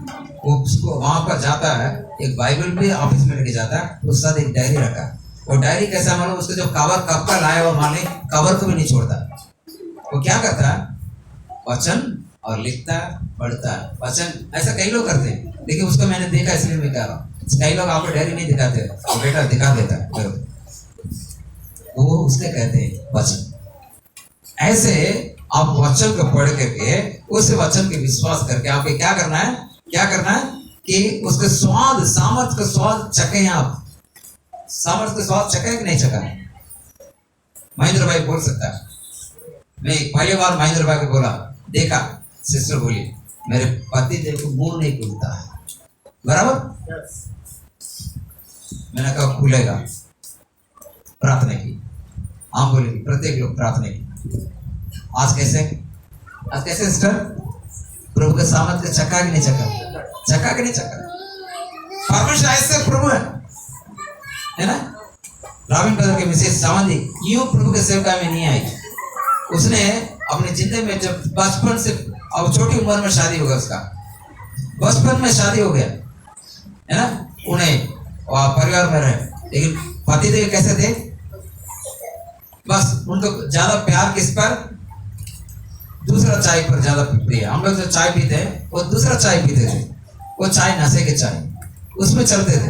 वो उसको वहां पर जाता है, एक बाइबल भी ऑफिस में लेके जाता है, उसके साथ एक डायरी रखा है। वो डायरी कैसा मालूम? उसका जो कवर कब का लाया हुआ माने, कवर को भी नहीं छोड़ता। वो क्या करता है? वचन और लिखता है, पढ़ता है वचन। ऐसा कई लोग करते हैं, लेकिन उसको मैंने देखा, इसलिए मैं कह रहा हूँ। कई लोग आपको डायरी नहीं दिखाते, और बेटा दिखा देता है, वो उसके कहते हैं वचन। ऐसे आप वचन को पढ़ करके, उस वचन के विश्वास करके आपको क्या करना है? क्या करना है कि उसके स्वाद, सामर्थ का स्वाद चखे। आप सामर्थ का स्वाद चखे कि नहीं चखा? महेंद्र भाई बोल सकता है। मैं पहली बार महेंद्र भाई को बोला, देखा, सिस्टर बोली मेरे पति देव को मुंह नहीं खुलता है, बराबर? मैंने कहा खुलेगा। प्रार्थना की, आप बोलेगी, प्रत्येक लोग प्रार्थना की। आज कैसे? आज कैसे सिस्टर? प्रभु के सामर्थ का चक्का कि नहीं चक्का? चक्का कि नहीं चक्का? परमेश्वर ऐसे प्रभु है ना? रॉबिन ब्रदर के मिसेज सावंती यूं प्रभु के सेवका में नहीं आई। उसने अपनी जिंदगी में, जब बचपन से, अब छोटी उम्र में शादी हो गया उसका, बचपन में शादी हो गया है ना, उन्हें परिवार में रहे, लेकिन पति देव कैसे थे? बस उनको ज्यादा प्यार किस पर? दूसरा चाय पर ज्यादा प्रिय। हम लोग जो चाय पीते हैं, वो दूसरा चाय पीते थे, वो चाय नशे के चाय, उसमें चलते थे,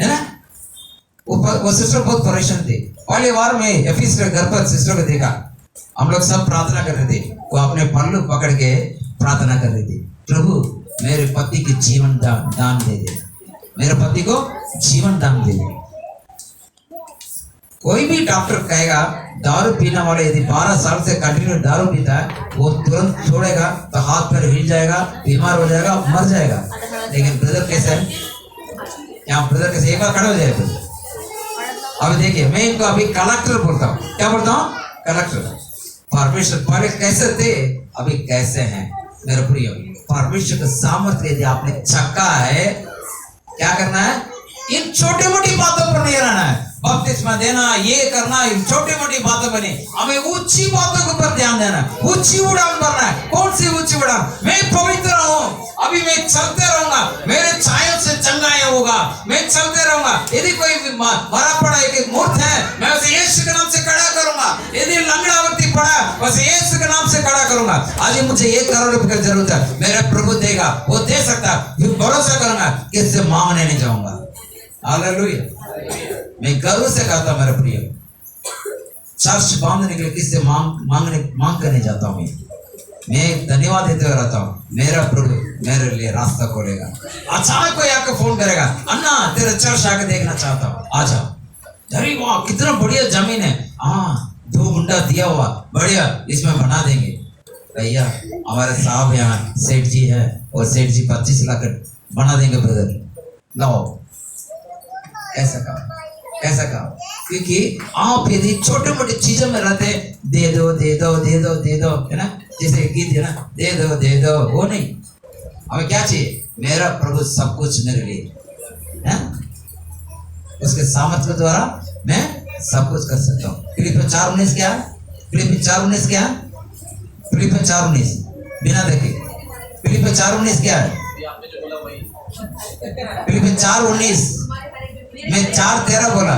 है ना? वो सिस्टर बहुत परेशान थी। पहले बार में एफिस घर पर सिस्टर को देखा, हम लोग सब प्रार्थना कर रहे थे, वो अपने पल्लू पकड़ के प्रार्थना कर रही थी, प्रभु मेरे पति की जीवन दान दे दे, मेरे पति को जीवन दान दे दे। कोई भी डॉक्टर कहेगा दारू पीने वाले यदि 12 साल से कंटिन्यू दारू पीता है, वो तुरंत छोड़ेगा तो हाथ पैर हिल जाएगा, बीमार हो जाएगा, मर जाएगा। लेकिन ब्रदर कैसे है? यहाँ ब्रदर कैसे? एक बार खड़े हो जाएगा। अभी देखिए, मैं इनको अभी कलेक्टर बोलता हूँ। क्या बोलता हूँ? कलेक्टर। परमेश्वर पहले कैसे थे, अभी कैसे हैं? मेरे प्रिय, परमेश्वर का सामर्थ्य यदि आपने चखा है, क्या करना है? इन छोटी मोटी बातों पर नहीं रहना है। बपतिस्मा देना, ये करना, इन छोटी मोटी बातों पर नहीं, हमें ऊंची बातों के ऊपर ध्यान देना है, ऊंची उड़ान भरना है। कौन सी ऊंची उड़ान? मैं पवित्र हूँ, अभी मैं चलते रहूंगा, मेरे छायों से चंगाई होगा, मैं चलते रहूंगा। यदि कोई मरा पड़ा एक मूर्त है, मैं उसे यीशु के नाम से खड़ा करूंगा। यदि लंगड़ा व्यक्ति पड़ा, बस यीशु के नाम से खड़ा करूंगा। आज मुझे 1 करोड़ रुपए की जरूरत है, मेरा प्रभु देगा, वो दे सकता है, भरोसा करूंगा, किससे मांगने नहीं जाऊंगा। हालेलुया। मैं गर्व से कहता हूं मेरे प्रिय, चर्च बांधने के लिए किससे मांग करने जाता हूं। मैं धन्यवाद देते हुए रहता हूँ, मेरा प्रभु मेरे लिए रास्ता खोलेगा। अचानक कोई आके फोन करेगा, अन्ना तेरे चर्च आके देखना चाहता हूँ, आ जाओ। अरे वाह कितना बढ़िया जमीन है, हाँ 2 गुंडा दिया हुआ, बढ़िया इसमें बना देंगे। भैया हमारे साहब यहाँ सेठ जी है और सेठ जी 25 लाख बना देंगे ब्रदर, लाओ। ऐसा काम, क्योंकि आप यदि छोटे मोटे चीजों में रहते, दे दो दे दो दे दो दे दो, है ना, जैसे गीत है ना, दे दो, वो नहीं। हमें क्या चाहिए? मेरा प्रभु सब कुछ मेरे लिए है, उसके सामर्थ्य द्वारा मैं सब कुछ कर सकता हूँ। फिलिपियों 4:19 क्या है? फिलिपियों 4:19 क्या है? फिलिपियों 4:19 बिना देखे, फिलिपियों 4:19 क्या है? फिलिपियों 4:19 मैं 4:13 बोला,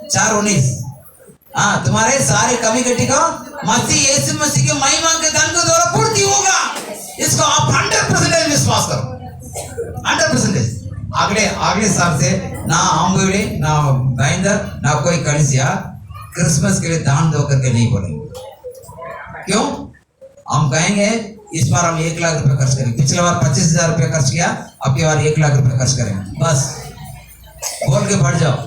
4:19। हाँ, तुम्हारे सारे कमी घटी को मसीह यीशु मसीह के महिमा के धन के द्वारा पूर्ति होगा। इसको आप 100% विश्वास करो, 100%। अगले साल से ना आम्बुली ना बैंदर ना कोई कलिसिया क्रिसमस के लिए दान दो करके नहीं बोलेंगे। क्यों? हम कहेंगे इस बार हम 1 लाख रुपए खर्च करेंगे, पिछले बार 25,000 रुपए खर्च किया, अब की बार 1 लाख रुपए खर्च करेंगे, बस बोल के बढ़ जाओ।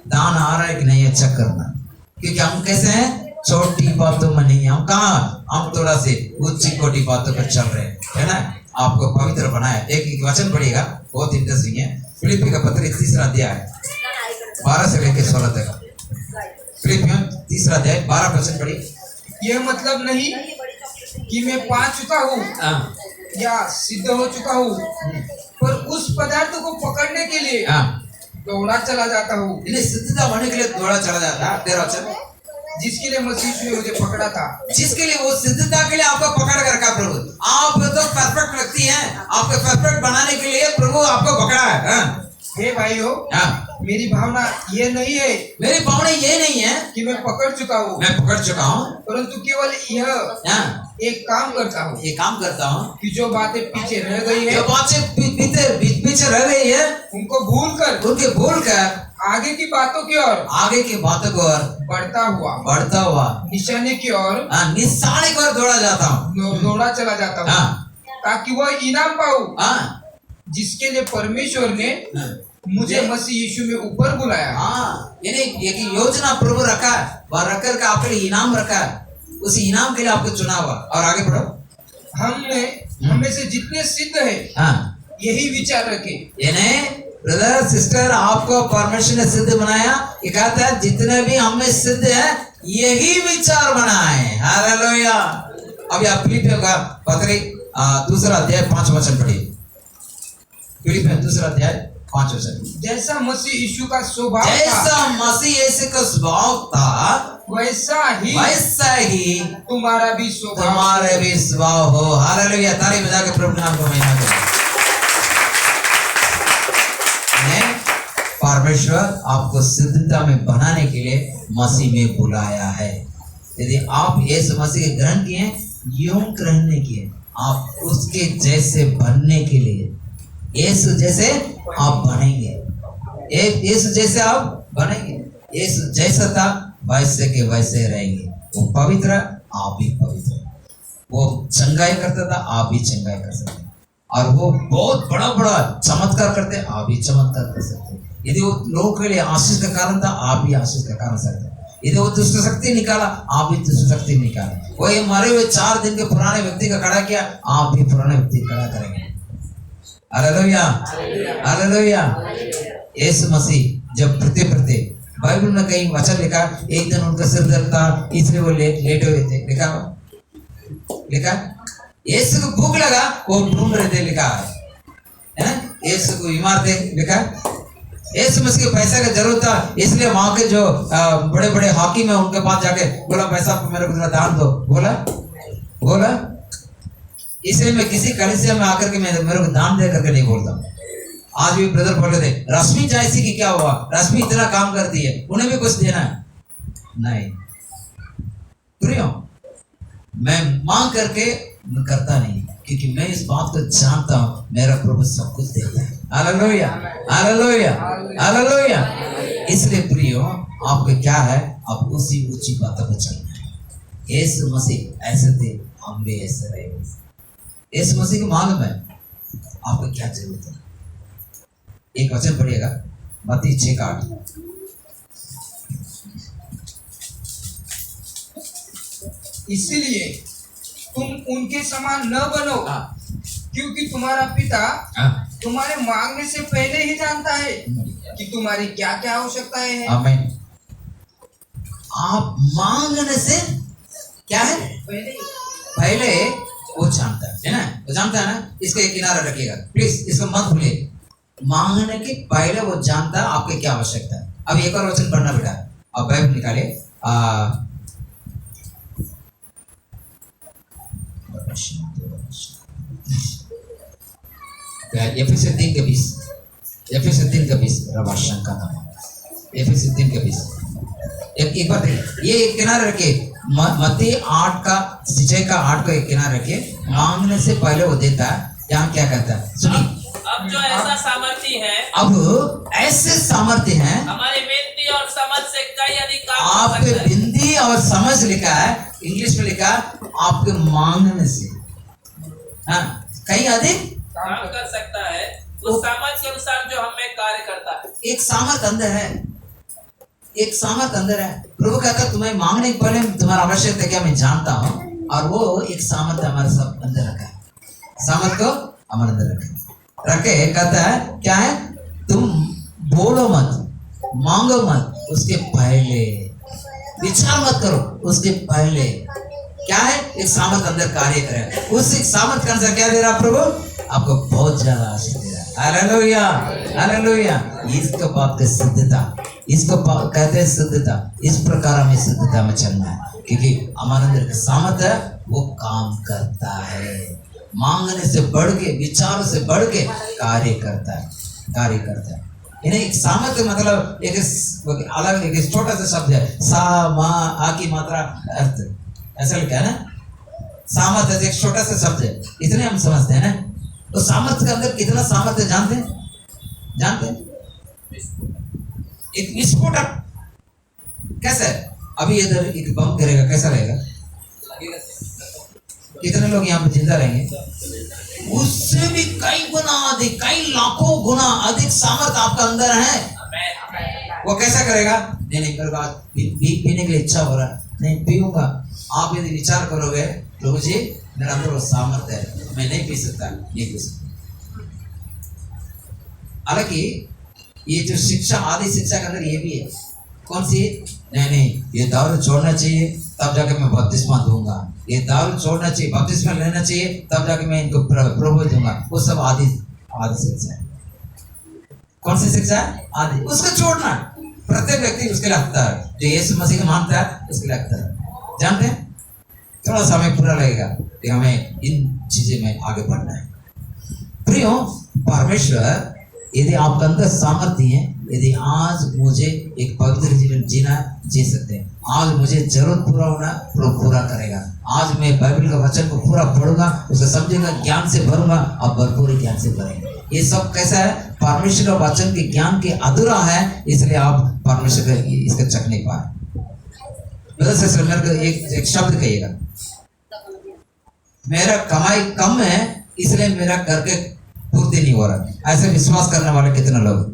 दान आ रहा है कि नहीं चेक करना, क्योंकि हम कैसे हैं, छोटी बातों में नहीं, हम कहाँ, हम थोड़ा से उच्च कोटि बातों पर चल रहे हैं, है ना। आपको पवित्र बनाया। एक वचन पढ़िएगा, बहुत इंटरेस्टिंग है। फिलिप्पी का पत्र 3 अध्याय 12 से लेकर 16 तक। फिलिप्पियों 3 अध्याय 12 वचन पढ़िए। यह मतलब नहीं कि मैं पा चुका हूँ या सिद्ध हो चुका हूँ, पर उस पदार्थ को पकड़ने के लिए दौड़ा चला जाता हूँ। सिद्धता होने के लिए दौड़ा चला जाता है। 13 वचन, जिसके लिए मसीह ने मुझे पकड़ा था, जिसके लिए, वो सिद्धता के लिए आपको पकड़ कर रखा प्रभु। आप तो परफेक्ट व्यक्ति हैं, आपको परफेक्ट बनाने के लिए प्रभु आपको पकड़ा है। हे भाइयों, मेरी भावना ये नहीं है, मेरी भावना ये नहीं है कि मैं पकड़ चुका हूँ, मैं पकड़ चुका हूँ, परंतु केवल यह एक काम करता हूँ, ये काम करता हूँ कि जो बातें पीछे रह गई है, जो बातें पीछे रह गई है, उनको भूल कर आगे की बातों की ओर बढ़ता हुआ निशाने की ओर दौड़ा जाता हूँ, दौड़ा चला जाता हूँ, ताकि वह इनाम पाऊँ जिसके लिए परमेश्वर ने मुझे मसीह यीशु में ऊपर बुलाया। एक योजना प्रभु रखा है, वह रखकर का आपके लिए इनाम रखा है, उस इनाम के लिए आपको चुना हुआ। और आगे बढ़ो। हमें से जितने सिद्ध है यही विचार रखे। ब्रदर सिस्टर, आपको परमेश्वर ने सिद्ध बनाया, ये कहता है जितने भी हमें सिद्ध है यही विचार बनाए। हालेलुया। अभी आप फिलिपियों का पत्र 2 अध्याय 5 वचन पढ़िए। फिलिपियों 2 अध्याय 5 वचन। जैसा मसीह यीशु का स्वभाव था, वैसा ही तुम्हारा भी स्वभाव हो। हालेलुया। ताली बजा के प्रभु नाम को महिमा करें। परमेश्वर आपको सिद्धता में बनाने के लिए मसीह में बुलाया है। यदि आप यीशु मसीह के ग्रहण किए, यूं ग्रहण नहीं किए, आप उसके जैसे बनने के लिए, यीशु जैसे आप बनेंगे, यीशु जैसे आप बनेंगे। यीशु जैसा था वैसे के वैसे रहेंगे। वो पवित्र, आप भी पवित्र। वो चंगाई करता था, आप भी चंगाई कर सकते हैं। और वो बहुत बड़ा बड़ा चमत्कार करते, आप भी चमत्कार कर सकते हैं। यदि वो लोगों के लिए आशीष का कारण था, आप भी आशीष का कारण सकते हैं। यदि वो दुष्ट शक्ति निकाला, आप भी दुष्ट शक्ति निकाले। वो ये मरे हुए 4 दिन के पुराने व्यक्ति का खड़ा किया, आप भी पुराने व्यक्ति खड़ा करेंगे। Hallelujah, hallelujah. यीशु मसीह जब पृथ्वी बाइबल में कहीं वचन लिखा, एक दिन उनका सिर दर्द था इसलिए वो लेटे हुए थे। लिखा यीशु को भूख लगा, वो ढूंढ रहे थे, लिखा है। यीशु को बीमार थे, लिखा यीशु मसीह को पैसा की जरूरत था, इसलिए वहां के जो बड़े बड़े हाकिम है उनके पास जाके बोला पैसा मेरे को दान दो। बोला इसलिए मैं किसी कलीसिया में आकर के मेरे को दान दे करके नहीं बोलता। आज भी ब्रदर बोले थे रश्मि जायसी की क्या हुआ, रश्मि इतना काम करती है, उन्हें भी कुछ देना है? नहीं प्रियो, मैं मांग करके करता नहीं, क्योंकि मैं इस बात को जानता हूं मेरा प्रभु सब कुछ देता है। Hallelujah, hallelujah, hallelujah. इसलिए प्रियो, आपको क्या है, आप उसी ऊंची बातों पर चलना है। यीशु मसीह ऐसे थे, हम भी ऐसे रहे। यीशु मसीह को मालूम है आपको क्या जरूरत है। एक वचन पढ़िएगा, मत्ती 6:8। इसीलिए तुम उनके समान न बनो, हाँ, क्योंकि तुम्हारा पिता हाँ, तुम्हारे मांगने से पहले ही जानता है कि तुम्हारी क्या क्या आवश्यकताएं हैं। आमीन। आप मांगने से क्या है, पहले वो जानता है ना, वो जानता है ना। इसको एक किनारा रखिएगा प्लीज, इसको मत भूलिए। मांगने के पहले वो जानता है आपके क्या आवश्यकता है। अब एक और वचन पढ़ना बेटा, अब बाइबल निकालिए। एफएससी 3:20, एफएससी 3:20, रवाशन का नाम, एफएससी 3:20। एक बार देखिए, ये एक किनारे रखिए। मत्ती 6:8 का एक किनारे रखिए। मांगने से पहले वो देता है। यहाँ क्या कहता है सुनिए। अब जो ऐसा सामर्थ्य है, अब ऐसे सामर्थ्य हैं, हमारे विनती और समझ से कई अधिक काम कर आपके सकता है। बिंदी और समझ लिखा है, इंग्लिश में लिखा है आपके मांगने से, हाँ, कई अधिक काम कर सकता है उस सामर्थ्य के अनुसार जो हम में कार्य करता है। एक सामर्थ अंदर है, एक सामर्थ अंदर है। प्रभु कहता है तुम्हें मांगने के पहले तुम्हारा आवश्यकता क्या मैं जानता हूँ, और वो एक सामर्थ हमारे सब अंदर रखा है। सामर्थ को हमारे अंदर रखे कहता है क्या है, तुम बोलो मत, मांगो मत, उसके पहले विचार मत करो, उसके पहले क्या है, एक सामर्थ अंदर कार्य करे। उस एक सामर्थ के अनुसार क्या दे रहा प्रभु, आपको बहुत ज्यादा आशीष दे रहा है। Hallelujah, hallelujah. इसको बात की सिद्धता, इसको कहते हैं सिद्धता। इस प्रकार हमें सिद्धता में चलना है, क्योंकि हमारे अंदर सामर्थ है, वो काम करता है। मांगने से बढ़ के, विचार से बढ़ के कार्य करता है, कार्य करता है। इन्हें एक सामर्थ्य मतलब एक अलग एक छोटा सा शब्द है, सा मा आ की मात्रा अर्थ, ऐसा लिखा है ना। सामर्थ्य एक छोटा सा शब्द है, इतने हम समझते हैं ना। तो सामर्थ्य के अंदर कितना सामर्थ्य जानते हैं, जानते हैं? एक विस्फोटक कैसा है, अभी इधर एक बम करेगा कैसा रहेगा, कितने लोग यहाँ पे जिंदा रहेंगे? उससे भी कई गुना अधिक, कई लाखों गुना अधिक सामर्थ आपका अंदर है। वो कैसा करेगा, नहीं नहीं मेरे को पीने के लिए इच्छा हो रहा है, नहीं पीऊंगा। आप यदि विचार करोगे प्रभु जी मेरे अंदर वो सामर्थ्य है, मैं नहीं पी सकता, नहीं पी सकता। हालांकि ये जो शिक्षा, आदि शिक्षा के अंदर ये भी है, कौन सी, नहीं नहीं ये दारू छोड़ना चाहिए तब जाके मैं बपतिस्मा दूंगा, ये दारू छोड़ना चाहिए, बपतिस्मा लेना चाहिए तब जाके मैं इनको प्रभु दूंगा। वो सब आदि शिक्षा है। कौन सी शिक्षा है, आदि। उसको छोड़ना प्रत्येक व्यक्ति उसके लिए हकदार है, जो यीशु मसीह को मानता है उसके लिए हकदार है। जानते हैं, थोड़ा सा हमें पूरा लगेगा कि हमें इन चीजें में आगे बढ़ना है। प्रियो, परमेश्वर यदि आपके अंदर सामर्थ्य है, यदि आज मुझे एक पवित्र जीवन जीना, जी सकते हैं। आज मुझे जरूरत पूरा होना, पूरा करेगा। आज मैं बाइबल का वचन को पूरा पढ़ूंगा, उसे समझेगा, ज्ञान से भरूंगा, अब भरपूर ज्ञान से भरेंगे। ये सब कैसा है, परमेश्वर का वचन के ज्ञान के अधूरा है, इसलिए आप परमेश्वर का इसका चख नहीं पाए। मेरे को एक शब्द कहिएगा, मेरा कमाई कम है इसलिए मेरा घर के पूर्ति नहीं हो रहा। ऐसे विश्वास करने वाले कितने लोग,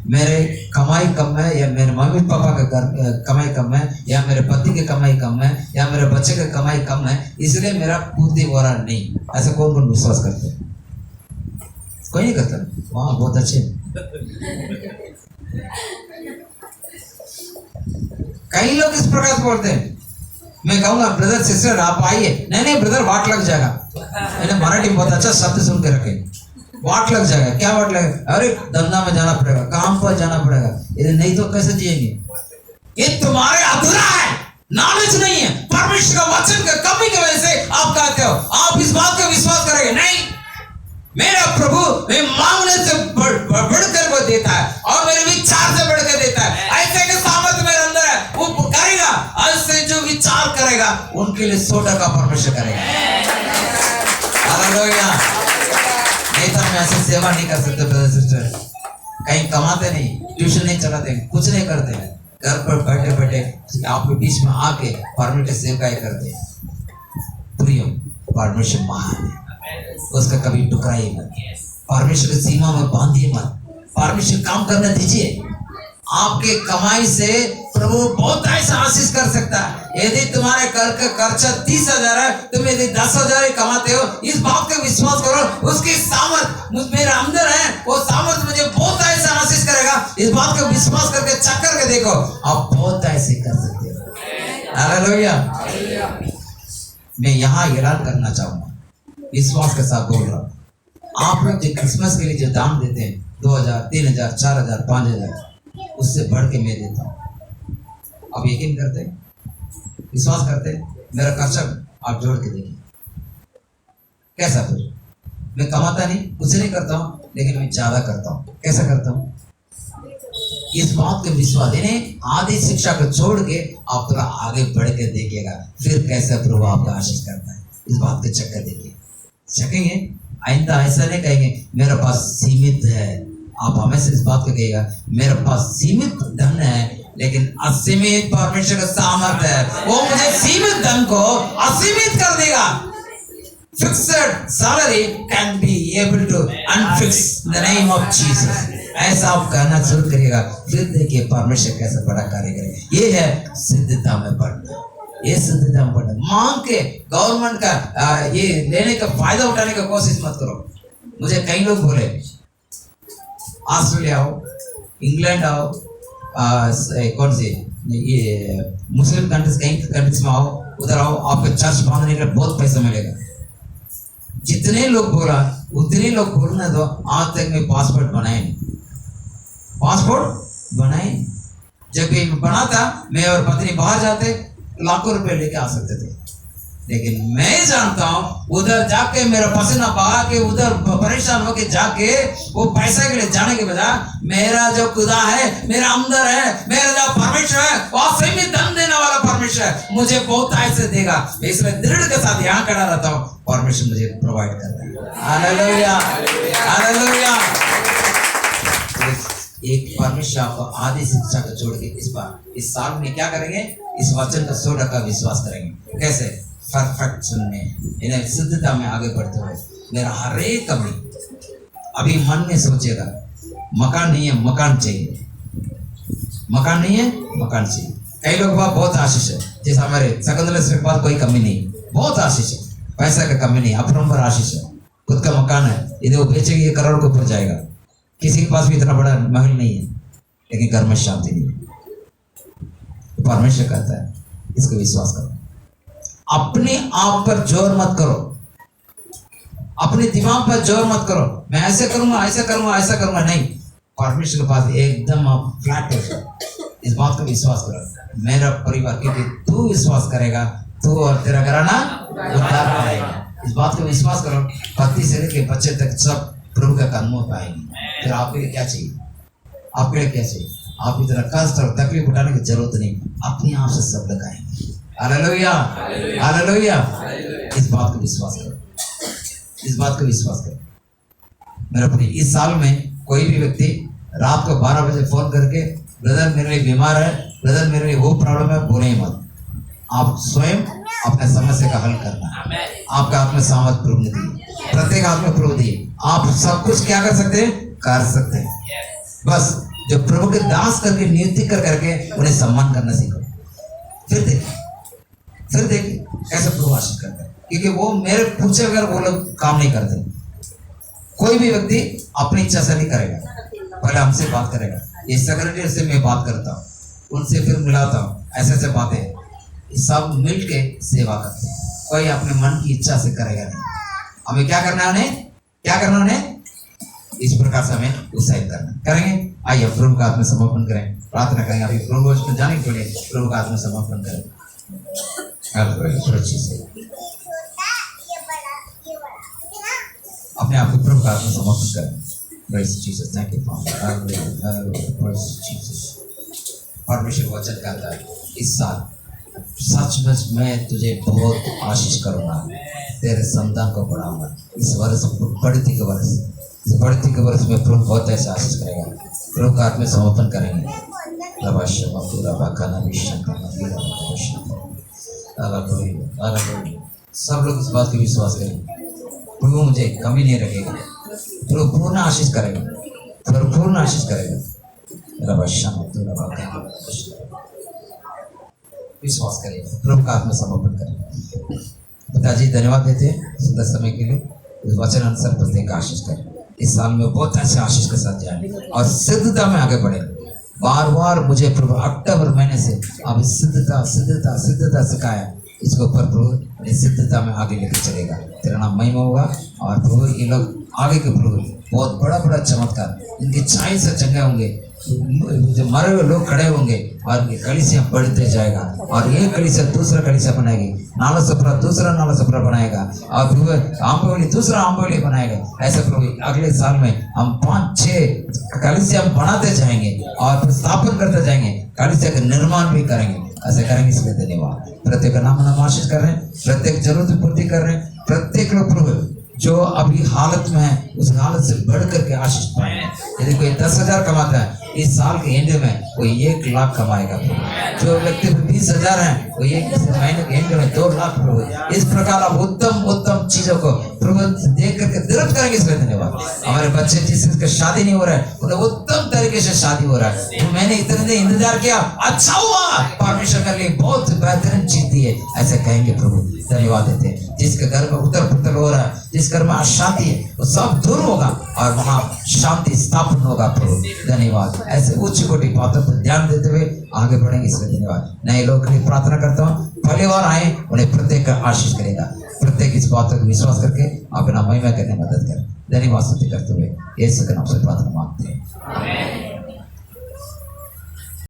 मेरे कमाई कम है, या मेरे मम्मी पापा का घर कमाई कम है, या मेरे पति की कमाई कम है, या मेरे बच्चे का कमाई कम है, इसलिए मेरा पूर्ति हो रहा नहीं। ऐसा कौन कौन विश्वास करते हैं? कोई नहीं करता। वहाँ बहुत अच्छे। कई लोग इस प्रकार से बोलते हैं, मैं कहूंगा ब्रदर सिस्टर आप आइए, नहीं नहीं ब्रदर वाट लग जाएगा। मैंने मराठी में बहुत अच्छा शब्द सुन के रखे, वाट लग जाएगा। क्या वाट लगेगा? अरे धंधा में जाना पड़ेगा, काम पर जाना पड़ेगा, यदि नहीं तो कैसे जिएंगे? ये तुम्हारे अधूरा है, नॉलेज नहीं है, परमेश्वर का वचन का कमी की वजह से आप कहते हो। आप इस बात का विश्वास करेंगे नहीं, मेरा प्रभु मैं मांगने से बढ़कर वो देता है, और मेरे विचार से बढ़कर देता है। ऐसे के सामर्थ्य मेरे अंदर है, वो करेगा। ऐसे जो विचार करेगा उनके लिए 100% परमेश्वर करेगा। हालेलुया। नहीं तो में ऐसे सेवा नहीं कर सकते ब्रदर सिस्टर। कहीं कमाते नहीं, ट्यूशन नहीं चलाते, कुछ नहीं करते, घर पर बैठे बैठे आपके बीच में आके परमेश्वर सेवकाएं करते हैं। प्रिय, परमेश्वर महान है, उसका कभी टुकराइए मत, परमेश्वर की सीमा में बांधिए मत, परमेश्वर काम करने दीजिए। आपके कमाई से प्रभु बहुत ऐसा आशीष कर सकता है। यदि तुम्हारे घर का खर्चा 30,000 है, तुम यदि 10,000 ही कमाते हो, इस बात का विश्वास करो, उसकी सामर्थ मुझ मेरे अंदर है, वो सामर्थ मुझे बहुत ऐसा आशीष करेगा। इस बात का विश्वास करके चेक करके देखो, आप बहुत ऐसे कर सकते हो। हालेलुया। मैं यहाँ ऐलान करना चाहूंगा, विश्वास के साथ बोल रहा हूँ, आप लोग जो क्रिसमस के लिए जो दान देते हैं 2,000, 3,000, 4,000, 5,000, उससे बढ़ के मैं देता हूँ। आप यकीन करते हैं, विश्वास करते हैं? मेरा खर्चा आप जोड़ के देखिए कैसा फिर। मैं कमाता नहीं, कुछ नहीं करता हूँ, लेकिन मैं ज्यादा करता हूँ। कैसा करता हूँ? इस बात का विश्वास, इन्हें आधी शिक्षा को छोड़ के आप थोड़ा आगे बढ़ के देखिएगा, फिर कैसे प्रभु आपका आशीष करता है। इस बात के चक्कर देखिए, चखेंगे। आइंदा ऐसा नहीं कहेंगे मेरे पास सीमित है। आप हमेशा इस बात को कहिएगा, मेरे पास सीमित धन है, लेकिन असीमित परमेश्वर का सामर्थ है, वो मुझे सीमित धन को असीमित कर देगा। Fixed salary can be able to unfix the name of Jesus. ऐसा आप कहना शुरू करिएगा, फिर देखिए परमेश्वर कैसे बड़ा कार्य करेगा। ये है सिद्धता में बढ़ना, ये सिद्धता में बढ़ना। मांग के गवर्नमेंट का ये लेने का फायदा उठाने का कोशिश मत करो। मुझे कई लोग बोले ऑस्ट्रेलिया आओ, इंग्लैंड आओ, कौन सी ये मुस्लिम कंट्रीज, कई कंट्रीज में आओ, उधर आओ, आपको चर्च बांधने का बहुत पैसा मिलेगा। जितने लोग बोला उतने लोग बोलने दो। आज तक मैं पासपोर्ट बनाए नहीं, पासपोर्ट बनाए। जब भी बना था, मैं और पत्नी बाहर जाते लाखों रुपए लेके आ सकते थे, लेकिन मैं जानता हूं उधर जाके मेरा पसीना बहा के उधर परेशान होके जाके वो पैसा के लिए जाने के बजाय मेरा जो खुदा है, मेरा अंदर है, मेरा जो परमेश्वर है, वो असीमित धन देने वाला परमेश्वर है, मुझे बहुत ऐसे देगा। इसलिए दृढ़ के साथ यहाँ खड़ा रहता हूँ, परमेश्वर मुझे प्रोवाइड कर रहा है। Hallelujah, hallelujah. एक परमेश्वर आपको आधी शिक्षा को छोड़ के इस साल में क्या करेंगे? इस वचन का 100% विश्वास करेंगे। कैसे? परफेक्शन में, इन्हें सिद्धता में आगे बढ़ते हुए मेरा हर एक कमी। अभी मन में सोचेगा, मकान नहीं है, मकान चाहिए, मकान नहीं है, मकान चाहिए। कई लोग बहुत आशीष है, जैसे हमारे सकंदर के पास कोई कमी नहीं, बहुत आशीष है, पैसा का कमी नहीं, अपरंपर आशीष है, खुद का मकान है, यदि वो बेचेंगे 1 करोड़ के ऊपर जाएगा। किसी के पास भी इतना बड़ा महल नहीं है, लेकिन घर में शांति नहीं है। तो परमेश्वर कहता है इसको विश्वास करो। अपने आप पर जोर मत करो, अपने दिमाग पर जोर मत करो, मैं ऐसे करूंगा, ऐसा करूंगा, ऐसा करूंगा, नहीं। परमेश्वर के पास एकदम आप फ्लैट हो जाओ। इस बात को विश्वास करो, मेरा परिवार, क्योंकि तू विश्वास करेगा तू और तेरा घराना उद्धार पाएगा। इस बात को विश्वास करो। पति से लेकर बच्चे तक सब प्रभु का कदमों पे आएंगे। फिर आपके लिए क्या चाहिए? आपके लिए क्या चाहिए? आप इतना कष्ट और तकलीफ उठाने की जरूरत नहीं, अपने आप से सब लोग आएंगे। Hallelujah, hallelujah. इस बात को विश्वास करो, इस बात को विश्वास करो। मेरा भाई, इस साल में कोई भी व्यक्ति रात को 12 बजे फोन करके ब्रदर मेरे लिए बीमार है, ब्रदर मेरे लिए वो प्रॉब्लम है, बोले ही मत। आप स्वयं अपने समस्या का हल करना। आपका आत्मा सामर्थ प्रभु ने दी, प्रत्येक आत्मा प्रभु दी। आप सब कुछ क्या कर सकते हैं? कर सकते हैं। बस जो प्रभु के दास करके नियुक्ति कर करके उन्हें सम्मान करना सीखो। फिर देखिए कैसे प्रभु आशीष करता है, क्योंकि वो मेरे पूछे बगैर वो लोग काम नहीं करते। कोई भी व्यक्ति अपनी इच्छा से नहीं करेगा, पहले हमसे बात करेगा। ये सेक्रेटरी से मैं बात करता हूँ, उनसे फिर मिलाता हूँ, ऐसे बातें सब मिल के सेवा करते हैं। कोई अपने मन की इच्छा से करेगा नहीं। हमें क्या करना है? उन्हें क्या करना? उन्हें इस प्रकार से हमें उत्साहित करना। करेंगे? आइए प्रभु का आत्मा समर्पण करें, प्रार्थना करेंगे। अभी प्रभु को जाने के लिए प्रभु का आत्मा समर्पण करें। अपने आप को प्रभु का आत्मा समर्पण करें। Praise Jesus, thank you Father, Jesus। परमेश्वर वचन कहता है इस साल सचमुच मैं तुझे बहुत आशीष करूंगा, तेरे संतान को बढ़ाऊंगा। इस वर्ष बढ़ती के वर्ष इस बढ़ती के वर्ष में प्रभु बहुत ऐसे आशीष करेगा। प्रभु का हाथ में समर्पण करेंगे। सब लोग इस बात की विश्वास करेंगे, प्रभु मुझे कमी नहीं रखेगा, प्रभु पूर्ण आशीष करेगा, प्रभु पूर्ण आशीष करेगा। विश्वास करेगा, प्रभु का हाथ में समर्पण करेगा। पिताजी धन्यवाद देते हैं सुंदर समय के लिए। इस वचन अनुसार प्रत्येक आशीष करें। इस साल में बहुत अच्छे आशीष के साथ जाए और सिद्धता में आगे बढ़े। बार बार मुझे प्रभु अक्टूबर महीने से अब सिद्धता सिद्धता सिद्धता सिखाया, इसके ऊपर प्रभु सिद्धता में आगे लेकर चलेगा। तेरा नाम महिमा होगा और प्रभु ये लोग आगे के प्रभु बहुत बड़ा बड़ा चमत्कार, इनकी छाई से चंगे होंगे, जो मरे हुए लोग खड़े होंगे और कलीसिया बढ़ते जाएगा और ये कलीसिया दूसरा कलीसिया बनाएगी, नाला सपरा दूसरा नाला सपरा बनाएगा और प्रभु आम्बोली दूसरा आम्बोली बनाएगा। ऐसे प्रभु अगले साल में हम 5-6 कलीसिया बनाते जाएंगे और स्थापन करते जाएंगे, कलीसिया का निर्माण भी करेंगे। ऐसे करेंगे, इसलिए धन्यवाद। प्रत्येक का नाम आशीष कर रहे हैं, प्रत्येक जरूरत की पूर्ति कर रहे हैं। प्रत्येक लोग प्रभु जो अभी हालत में है उस हालत से बढ़ करके आशीष पाए। यदि कोई 10,000 कमाता है इस साल के एंड में कोई 1 लाख कमाएगा। जो व्यक्ति 20,000 है वो एक महीने के एंड में 2 लाख प्रभु। इस प्रकार आप उत्तम उत्तम चीजों को प्रभु देख करके दृढ़ करेंगे, इसलिए धन्यवाद। हमारे बच्चे जिसका शादी नहीं हो रहा है उन्हें उत्तम तरीके से शादी हो रहा है। तो मैंने इतने दिन इंतजार किया, अच्छा हुआ, परमेश्वर के लिए बहुत बेहतरीन चीज दी है। ऐसे कहेंगे प्रभु, धन्यवाद देते हैं। जिसके घर में उथल पुथल हो रहा है, जिस घर में अशांति है वो सब दूर होगा और वहाँ शांति स्थापन होगा प्रभु। धन्यवाद। ऐसे उच्च कोटि बातों पर ध्यान देते हुए आगे बढ़ेंगे, इसलिए धन्यवाद। नए लोगों के लिए प्रार्थना करता हूँ, पहली बार आए उन्हें प्रत्येक का आशीष करेगा। प्रत्येक इस बातों को विश्वास करके अपना महिमा करने में मदद करें। धन्यवाद स्तुति करते हुए यीशु के नाम से प्रार्थना मांगते हैं।